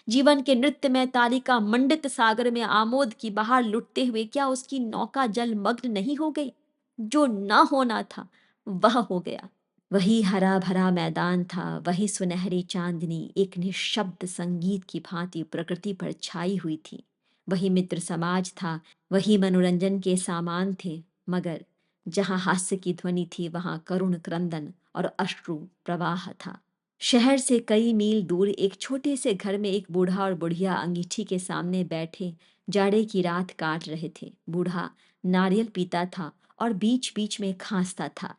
जीवन के नृत्य में तालिका मंडित सागर में आमोद की बहार लुटते हुए क्या उसकी नौका जल मग्न नहीं हो गई? जो ना होना था वह हो गया। वही हरा भरा मैदान था, वही सुनहरी चांदनी एक निःशब्द संगीत की भांति प्रकृति पर छाई हुई थी। वही मित्र समाज था, वही मनोरंजन के सामान थे, मगर जहां हास्य की ध्वनि थी वहां करुण क्रंदन और अश्रु प्रवाह था। शहर से कई मील दूर एक छोटे से घर में एक बूढ़ा और बुढ़िया अंगीठी के सामने बैठे जाड़े की रात काट रहे थे। बूढ़ा नारियल पीता था और बीच बीच में खांसता था।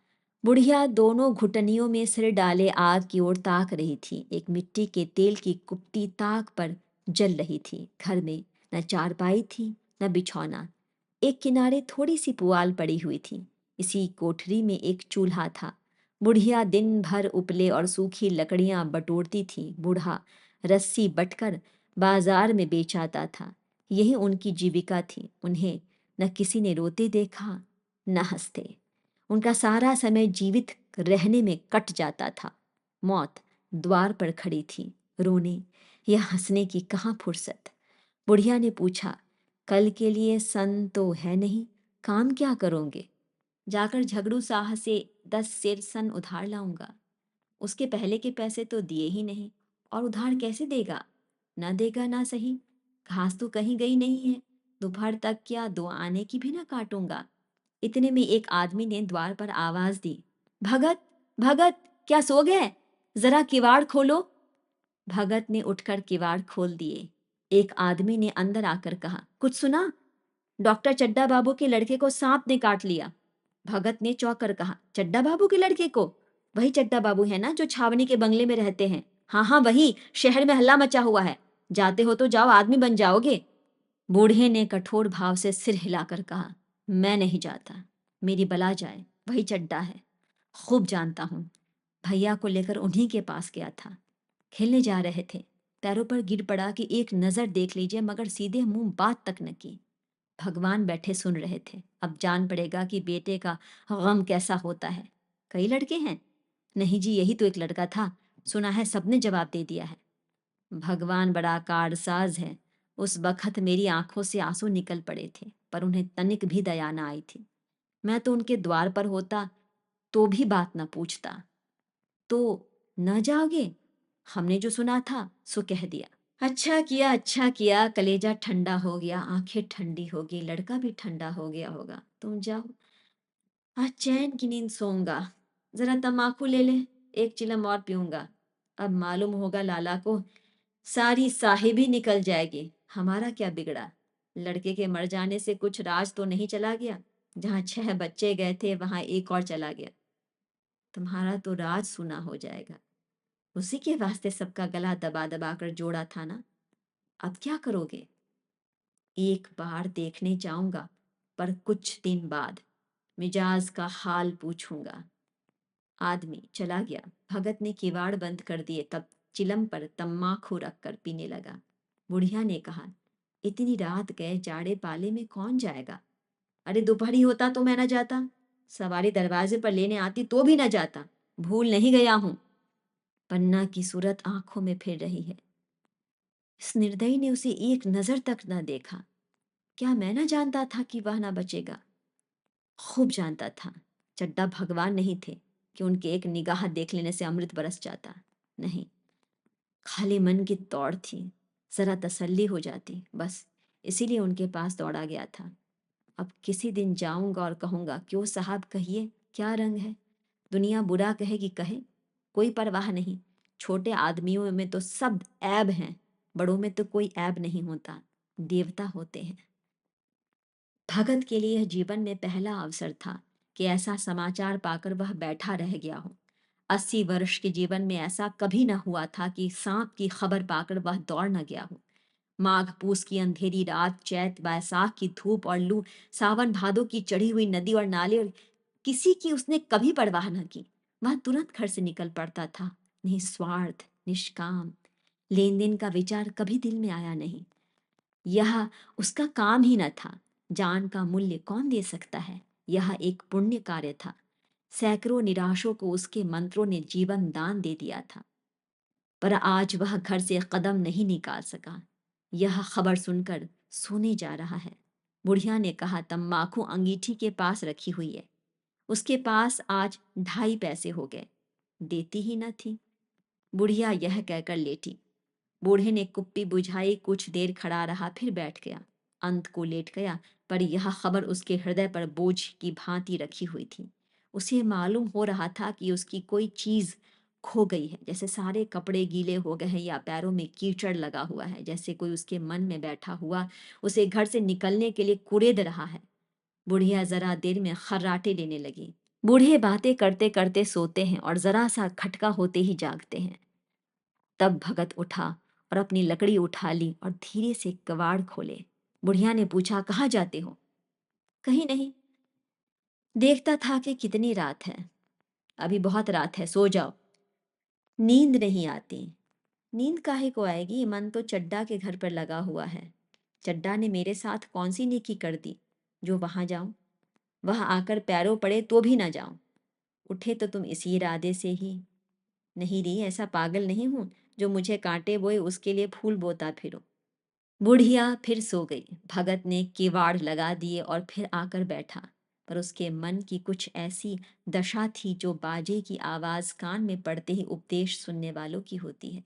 बुढ़िया दोनों घुटनियों में सिर डाले आग की ओर ताक रही थी। एक मिट्टी के तेल की कुप्ती ताक पर जल रही थी। घर में न चारपाई थी न बिछौना। एक किनारे थोड़ी सी पुआल पड़ी हुई थी। इसी कोठरी में एक चूल्हा था। बुढ़िया दिन भर उपले और सूखी लकड़ियां बटोरती थी। बूढ़ा रस्सी बटकर बाजार में बेच आता था। यही उनकी जीविका थी। उन्हें न किसी ने रोते देखा न हंसते। उनका सारा समय जीवित रहने में कट जाता था। मौत द्वार पर खड़ी थी। रोने या हंसने की कहाँ फुर्सत। बुढ़िया ने पूछा, कल के लिए सन तो है नहीं, काम क्या करोगे? जाकर झगड़ू साह से 10 सेर सन उधार लाऊंगा। उसके पहले के पैसे तो दिए ही नहीं, और उधार कैसे देगा? न देगा ना सही। घास तो कहीं गई नहीं है। दोपहर तक क्या 2 आने की भी ना काटूंगा। इतने में एक आदमी ने द्वार पर आवाज दी, भगत, भगत, क्या सो गए? जरा किवाड़ खोलो। भगत ने उठकर किवाड़ खोल दिए। एक आदमी ने अंदर आकर कहा, कुछ सुना? डॉक्टर चड्डा बाबू के लड़के को सांप ने काट लिया। भगत ने चौंक कर कहा, चड्डा बाबू के लड़के को? वही चड्डा बाबू है ना जो छावनी के बंगले में रहते हैं? हाँ हाँ वही, शहर में हल्ला मचा हुआ है। जाते हो तो जाओ, आदमी बन जाओगे। बूढ़े ने कठोर भाव से सिर हिलाकर कहा, मैं नहीं जाता। मेरी बला जाए, वही चड्डा है। खूब जानता हूं। भैया को लेकर उन्हीं के पास गया था। खेलने जा रहे थे। पैरों पर गिर पड़ा कि एक नजर देख लीजिए, मगर सीधे मुंह बात तक न की। भगवान बैठे सुन रहे थे। अब जान पड़ेगा कि बेटे का गम कैसा होता है। कई लड़के हैं? नहीं जी, यही तो एक लड़का था। सुना है सबने जवाब दे दिया है। भगवान बड़ा कारसाज है। उस बखत मेरी आंखों से आंसू निकल पड़े थे, पर उन्हें तनिक भी दया न आई थी। मैं तो उनके द्वार पर होता तो भी बात न पूछता। तो न जाओगे? हमने जो सुना था सो कह दिया। अच्छा किया, अच्छा किया। कलेजा ठंडा हो गया, आंखें ठंडी हो गई, लड़का भी ठंडा हो गया होगा। तुम जाओ, आज चैन की नींद सोऊंगा। जरा तम्बाकू ले ले, एक चिलम और पीऊंगा। अब मालूम होगा लाला को, सारी साहिबी निकल जाएगी। हमारा क्या बिगड़ा? लड़के के मर जाने से कुछ राज तो नहीं चला गया? जहां 6 बच्चे गए थे वहां एक और चला गया। तुम्हारा तो राज सुना हो जाएगा। उसी के वास्ते सबका गला दबा दबा कर जोड़ा था ना। अब क्या करोगे? एक बार देखने जाऊंगा, पर कुछ दिन बाद मिजाज का हाल पूछूंगा। आदमी चला गया। भगत ने किवाड़ बंद कर दिए, तब चिलम पर तम्बाकू रखकर पीने लगा। बुढ़िया ने कहा, इतनी रात गए जाड़े पाले में कौन जाएगा? अरे दोपहरी होता तो मैं न जाता। सवारी दरवाजे पर लेने आती तो भी न जाता। भूल नहीं गया हूं। पन्ना की सूरत आंखों में फिर रही है। इस निर्दयी ने उसे एक नजर तक न देखा। क्या मैं न जानता था कि वह न बचेगा? खूब जानता था। चड्डा भगवान नहीं थे कि उनके एक निगाह देख लेने से अमृत बरस जाता। नहीं, खाली मन की दौड़ थी। जरा तसल्ली हो जाती बस, इसीलिए उनके पास दौड़ा गया था। अब किसी दिन जाऊंगा और कहूंगा, क्यों साहब कहिए, क्या रंग है? दुनिया बुरा कहेगी कहे, कोई परवाह नहीं। छोटे आदमियों में तो सब ऐब हैं, बड़ों में तो कोई ऐब नहीं होता, देवता होते हैं। भगत के लिए यह जीवन में पहला अवसर था कि ऐसा समाचार पाकर वह बैठा रह गया हो। 80 वर्ष के जीवन में ऐसा कभी न हुआ था कि सांप की खबर पाकर वह दौड़ न गया हो। माघ पूस की अंधेरी रात, चैत बैसाख की धूप और लू, सावन भादो की चढ़ी हुई नदी और नाले, और किसी की उसने कभी परवाह न की। वह तुरंत घर से निकल पड़ता था, निस्वार्थ, निष्काम। लेन देन का विचार कभी दिल में आया नहीं। यह उसका काम ही न था। जान का मूल्य कौन दे सकता है? यह एक पुण्य कार्य था। सैकड़ों निराशों को उसके मंत्रों ने जीवन दान दे दिया था। पर आज वह घर से कदम नहीं निकाल सका। यह खबर सुनकर सोने जा रहा है। बुढ़िया ने कहा, तम्बाकू अंगीठी के पास रखी हुई है। उसके पास आज 2.5 पैसे हो गए। देती ही न थी। बुढ़िया यह कहकर लेटी। बूढ़े ने कुप्पी बुझाई, कुछ देर खड़ा रहा, फिर बैठ गया। अंत को लेट गया, पर यह खबर उसके हृदय पर बोझ की भांति रखी हुई थी। उसे मालूम हो रहा था कि उसकी कोई चीज खो गई है, जैसे सारे कपड़े गीले हो गए हैं या पैरों में कीचड़ लगा हुआ है, जैसे कोई उसके मन में बैठा हुआ उसे घर से निकलने के लिए कुरेद रहा है। बुढ़िया जरा देर में खर्राटे लेने लगी। बूढ़े बातें करते करते सोते हैं और जरा सा खटका होते ही जागते हैं। तब भगत उठा और अपनी लकड़ी उठा ली और धीरे से कबाड़ खोले। बुढ़िया ने पूछा, कहाँ जाते हो? कहीं नहीं, देखता था कि कितनी रात है। अभी बहुत रात है, सो जाओ। नींद नहीं आती। नींद काहे को आएगी, मन तो चड्डा के घर पर लगा हुआ है। चड्डा ने मेरे साथ कौन सी नेकी कर दी जो वहां जाऊं? वहां आकर पैरों पड़े तो भी ना जाऊं। उठे तो तुम इसी इरादे से ही। नहीं री, ऐसा पागल नहीं हूं जो मुझे कांटे बोए उसके लिए फूल बोता फिरो। बुढ़िया फिर सो गई। भगत ने किवाड़ लगा दिए और फिर आकर बैठा। पर उसके मन की कुछ ऐसी दशा थी जो बाजे की आवाज कान में पड़ते ही उपदेश सुनने वालों की होती है।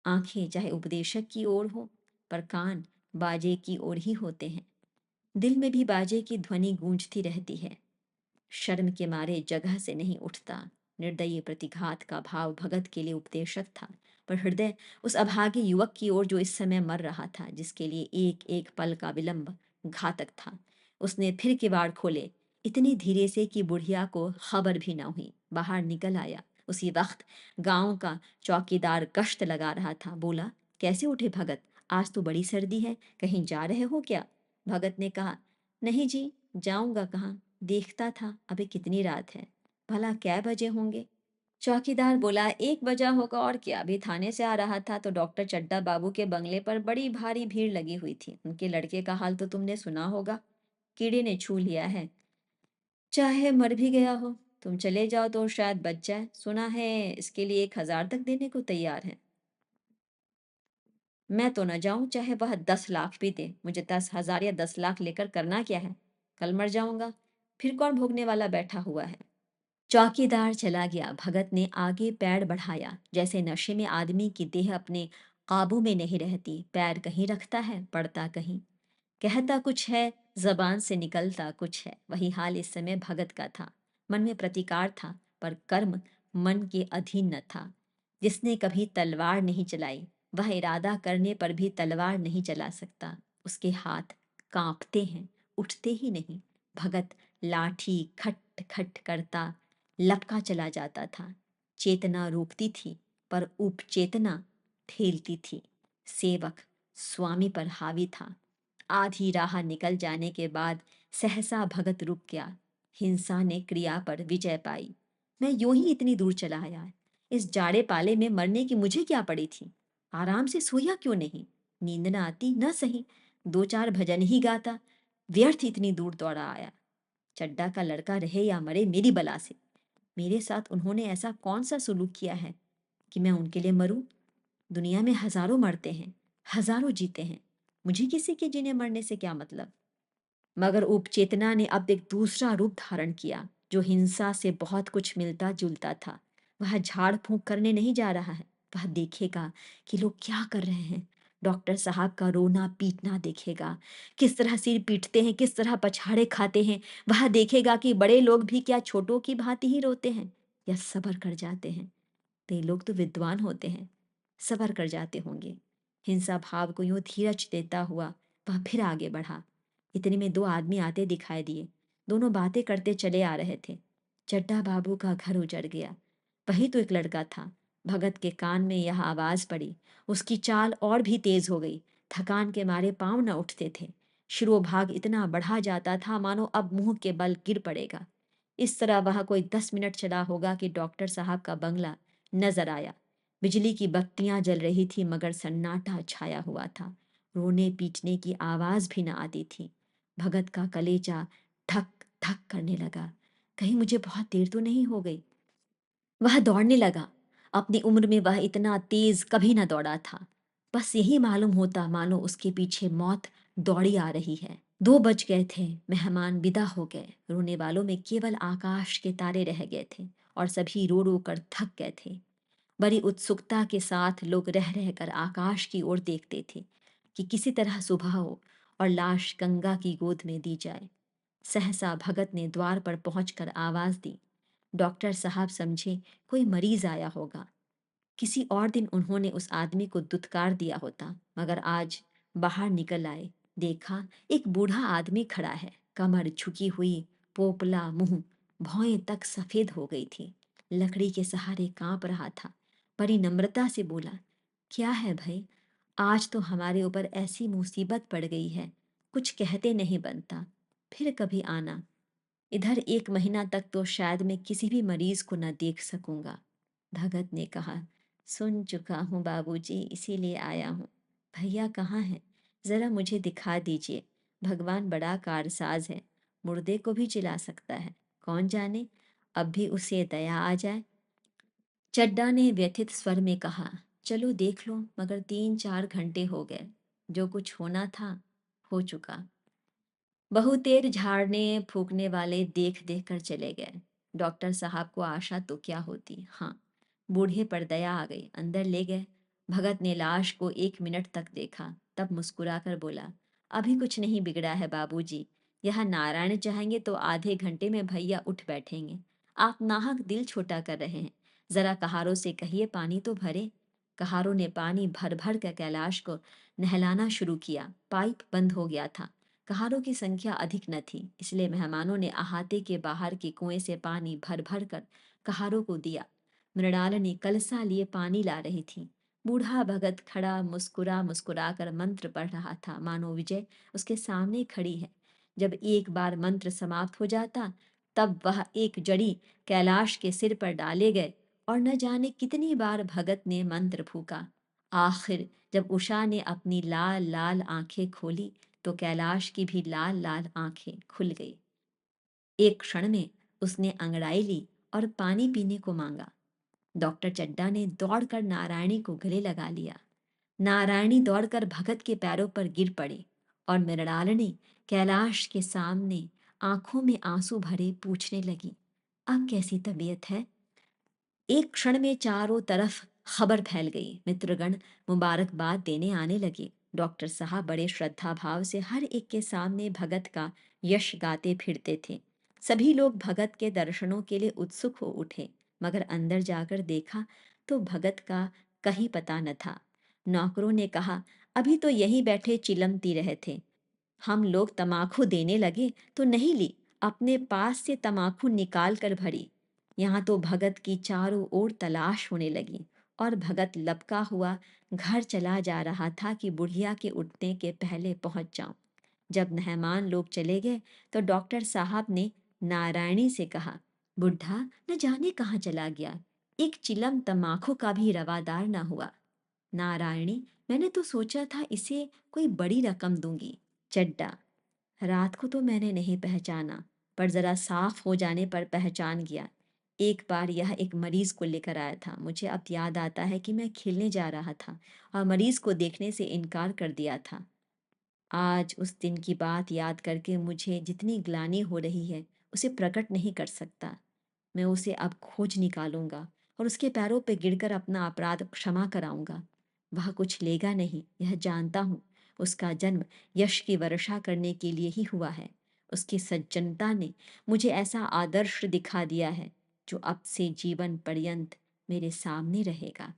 आंखें चाहे उपदेशक की ओर हो, पर कान बाजे की ओर ही होते हैं। दिल में भी बाजे की ध्वनि गूंजती रहती है। शर्म के मारे जगह से नहीं उठता। निर्दयी प्रतिघात का भाव भगत के लिए उपदेशक था, पर हृदय उस अभागे युवक की ओर जो इस समय मर रहा था, जिसके लिए एक एक पल का विलंब घातक था। उसने फिर किवाड़ खोले, इतनी धीरे से कि बुढ़िया को खबर भी न हुई। बाहर निकल आया। उसी वक्त गांव का चौकीदार गश्त लगा रहा था। बोला, कैसे उठे भगत? आज तो बड़ी सर्दी है, कहीं जा रहे हो क्या? भगत ने कहा, नहीं जी, जाऊंगा कहाँ? देखता था अभी कितनी रात है, भला कै बजे होंगे? चौकीदार बोला, 1 बजा होगा और क्या। अभी थाने से आ रहा था तो डॉक्टर चड्डा बाबू के बंगले पर बड़ी भारी भीड़ लगी हुई थी। उनके लड़के का हाल तो तुमने सुना होगा, कीड़े ने छू लिया है, चाहे मर भी गया हो। तुम चले जाओ तो शायद बच जाए। सुना है इसके लिए 1,000 तक देने को तैयार है। मैं तो न जाऊं, चाहे वह 10 लाख भी दे। मुझे 10,000 या 10 लाख लेकर करना क्या है? कल मर जाऊंगा, फिर कौन भोगने वाला बैठा हुआ है? चौकीदार चला गया। भगत ने आगे पैर बढ़ाया। जैसे नशे में आदमी की देह अपने काबू में नहीं रहती, पैर कहीं रखता है, पड़ता कहीं। कहता कुछ है, जबान से निकलता कुछ है। वही हाल इस समय भगत का था। मन में प्रतिकार था, पर कर्म मन के अधीन न था। जिसने कभी तलवार नहीं चलाई, वह इरादा करने पर भी तलवार नहीं चला सकता। उसके हाथ कांपते हैं, उठते ही नहीं। भगत लाठी खट खट करता लपका चला जाता था। चेतना रोकती थी, पर उपचेतना ठेलती थी। सेवक स्वामी पर हावी था। आधी राह निकल जाने के बाद सहसा भगत रुक गया। हिंसा ने क्रिया पर विजय पाई। मैं यूं ही इतनी दूर चला आया। इस जाड़े पाले में मरने की मुझे क्या पड़ी थी? आराम से सोया क्यों नहीं? नींद न आती न सही, 2-4 भजन ही गाता। व्यर्थ इतनी दूर दौड़ा आया। चड्डा का लड़का रहे या मरे, मेरी बला से। मेरे साथ उन्होंने ऐसा कौन सा सुलूक किया है कि मैं उनके लिए मरूं? दुनिया में हजारों मरते हैं, हजारों जीते हैं। मुझे किसी के जीने मरने से क्या मतलब? मगर उपचेतना ने अब एक दूसरा रूप धारण किया, जो हिंसा से बहुत कुछ मिलता जुलता था। वह झाड़ फूंक करने नहीं जा रहा है। वह देखेगा कि लोग क्या कर रहे हैं। डॉक्टर साहब का रोना पीटना देखेगा, किस तरह सिर पीटते हैं, किस तरह पछाड़े खाते हैं। वह देखेगा कि बड़े लोग भी क्या छोटों की भांति ही रोते हैं या सब्र कर जाते हैं। ते लोग तो विद्वान होते हैं, सब्र कर जाते होंगे। हिंसा भाव को यूं धीरज देता हुआ वह फिर आगे बढ़ा। इतने में 2 आदमी आते दिखाई दिए। दोनों बातें करते चले आ रहे थे। चड्डा बाबू का घर उजड़ गया। वही तो एक लड़का था। भगत के कान में यह आवाज पड़ी। उसकी चाल और भी तेज हो गई। थकान के मारे पांव न उठते थे। शिरोभाग इतना बढ़ा जाता था मानो अब मुंह के बल गिर पड़ेगा। इस तरह वह कोई 10 मिनट चला होगा कि डॉक्टर साहब का बंगला नजर आया। बिजली की बत्तियां जल रही थी, मगर सन्नाटा छाया हुआ था। रोने पीटने की आवाज भी न आती थी। भगत का कलेजा धक धक करने लगा। कहीं मुझे बहुत देर तो नहीं हो गई? वह दौड़ने लगा। अपनी उम्र में वह इतना तेज कभी न दौड़ा था। बस यही मालूम होता मानो उसके पीछे मौत दौड़ी आ रही है। 2 बज गए थे। मेहमान विदा हो गए। रोने वालों में केवल आकाश के तारे रह गए थे और सभी रो रो कर थक गए थे। बड़ी उत्सुकता के साथ लोग रह रहकर आकाश की ओर देखते थे कि किसी तरह सुबह हो और लाश गंगा की गोद में दी जाए। सहसा भगत ने द्वार पर पहुंचकर आवाज दी। डॉक्टर साहब समझे कोई मरीज आया होगा। किसी और दिन उन्होंने उस आदमी को दुत्कार दिया होता, मगर आज बाहर निकल आए। देखा एक बूढ़ा आदमी खड़ा है, कमर झुकी हुई, पोपला मुंह, भौएं तक सफेद हो गई थी। लकड़ी के सहारे कांप रहा था। बड़ी नम्रता से बोला, क्या है भाई, आज तो हमारे ऊपर ऐसी मुसीबत पड़ गई है, कुछ कहते नहीं बनता, फिर कभी आना। इधर 1 महीना तक तो शायद मैं किसी भी मरीज को न देख सकूंगा। भगत ने कहा, सुन चुका हूँ बाबूजी, इसीलिए आया हूँ। भैया कहाँ हैं? जरा मुझे दिखा दीजिए। भगवान बड़ा कारसाज है, मुर्दे को भी जिला सकता है। कौन जाने, अब भी उसे दया आ जाए। चड्डा ने व्यथित स्वर में कहा, चलो देख लो, मगर 3-4 घंटे हो गए, जो कुछ होना था हो चुका। बहुतेर झाड़ने फूकने वाले देख देख कर चले गए। डॉक्टर साहब को आशा तो क्या होती, हाँ, बूढ़े पर दया आ गई, अंदर ले गए। भगत ने लाश को 1 मिनट तक देखा, तब मुस्कुराकर बोला, अभी कुछ नहीं बिगड़ा है बाबूजी। यह नारायण चाहेंगे तो आधे घंटे में भैया उठ बैठेंगे। आप नाहक दिल छोटा कर रहे हैं। जरा कहारों से कहिए पानी तो भरे। कहारों ने पानी भर भर कर कैलाश को नहलाना शुरू किया। पाइप बंद हो गया था। कहारों की संख्या अधिक न थी, इसलिए मेहमानों ने अहाते के बाहर के कुएं से पानी भर भर कर कहारों को दिया। मृणालिनी कलसा लिए पानी ला रही थी। बूढ़ा भगत खड़ा मुस्कुरा मुस्कुरा कर मंत्र पढ़ रहा था, मानो विजय उसके सामने खड़ी है। जब एक बार मंत्र समाप्त हो जाता, तब वह एक जड़ी कैलाश के सिर पर डाले गए और न जाने कितनी बार भगत ने मंत्र फूका। आखिर जब उषा ने अपनी लाल लाल आंखें खोली, तो कैलाश की भी लाल लाल आंखें खुल गई। एक क्षण में उसने अंगड़ाई ली और पानी पीने को मांगा। डॉक्टर चड्डा ने दौड़कर नारायणी को गले लगा लिया। नारायणी दौड़कर भगत के पैरों पर गिर पड़ी और मृणालिनी कैलाश के सामने आंखों में आंसू भरे पूछने लगी, अब कैसी तबीयत है? एक क्षण में चारों तरफ खबर फैल गई। मित्रगण मुबारकबाद देने आने लगे। डॉक्टर साहब बड़े श्रद्धा भाव से हर एक के सामने भगत का यश गाते फिरते थे। सभी लोग भगत के दर्शनों के लिए उत्सुक हो उठे, मगर अंदर जाकर देखा तो भगत का कहीं पता न था। नौकरों ने कहा, अभी तो यहीं बैठे चिलमती रहे थे। हम लोग तमाकू देने लगे तो नहीं ली, अपने पास से तमाकू निकाल कर भरी। यहाँ तो भगत की चारों ओर तलाश होने लगी और भगत लपका हुआ घर चला जा रहा था कि बुढ़िया के उठने के पहले पहुंच जाऊं। जब मेहमान लोग चले गए तो डॉक्टर साहब ने नारायणी से कहा, बुढ़ा न जाने कहाँ चला गया, एक चिलम तमाकू का भी रवादार न हुआ। नारायणी, मैंने तो सोचा था इसे कोई बड़ी रकम दूंगी। चड्डा, रात को तो मैंने नहीं पहचाना, पर जरा साफ हो जाने पर पहचान गया। एक बार यह एक मरीज को लेकर आया था। मुझे अब याद आता है कि मैं खेलने जा रहा था और मरीज को देखने से इनकार कर दिया था। आज उस दिन की बात याद करके मुझे जितनी ग्लानि हो रही है, उसे प्रकट नहीं कर सकता। मैं उसे अब खोज निकालूंगा और उसके पैरों पे गिरकर अपना अपराध क्षमा कराऊंगा। वह कुछ लेगा नहीं, यह जानता हूँ। उसका जन्म यश की वर्षा करने के लिए ही हुआ है। उसकी सज्जनता ने मुझे ऐसा आदर्श दिखा दिया है, जो अब से जीवन पर्यंत मेरे सामने रहेगा।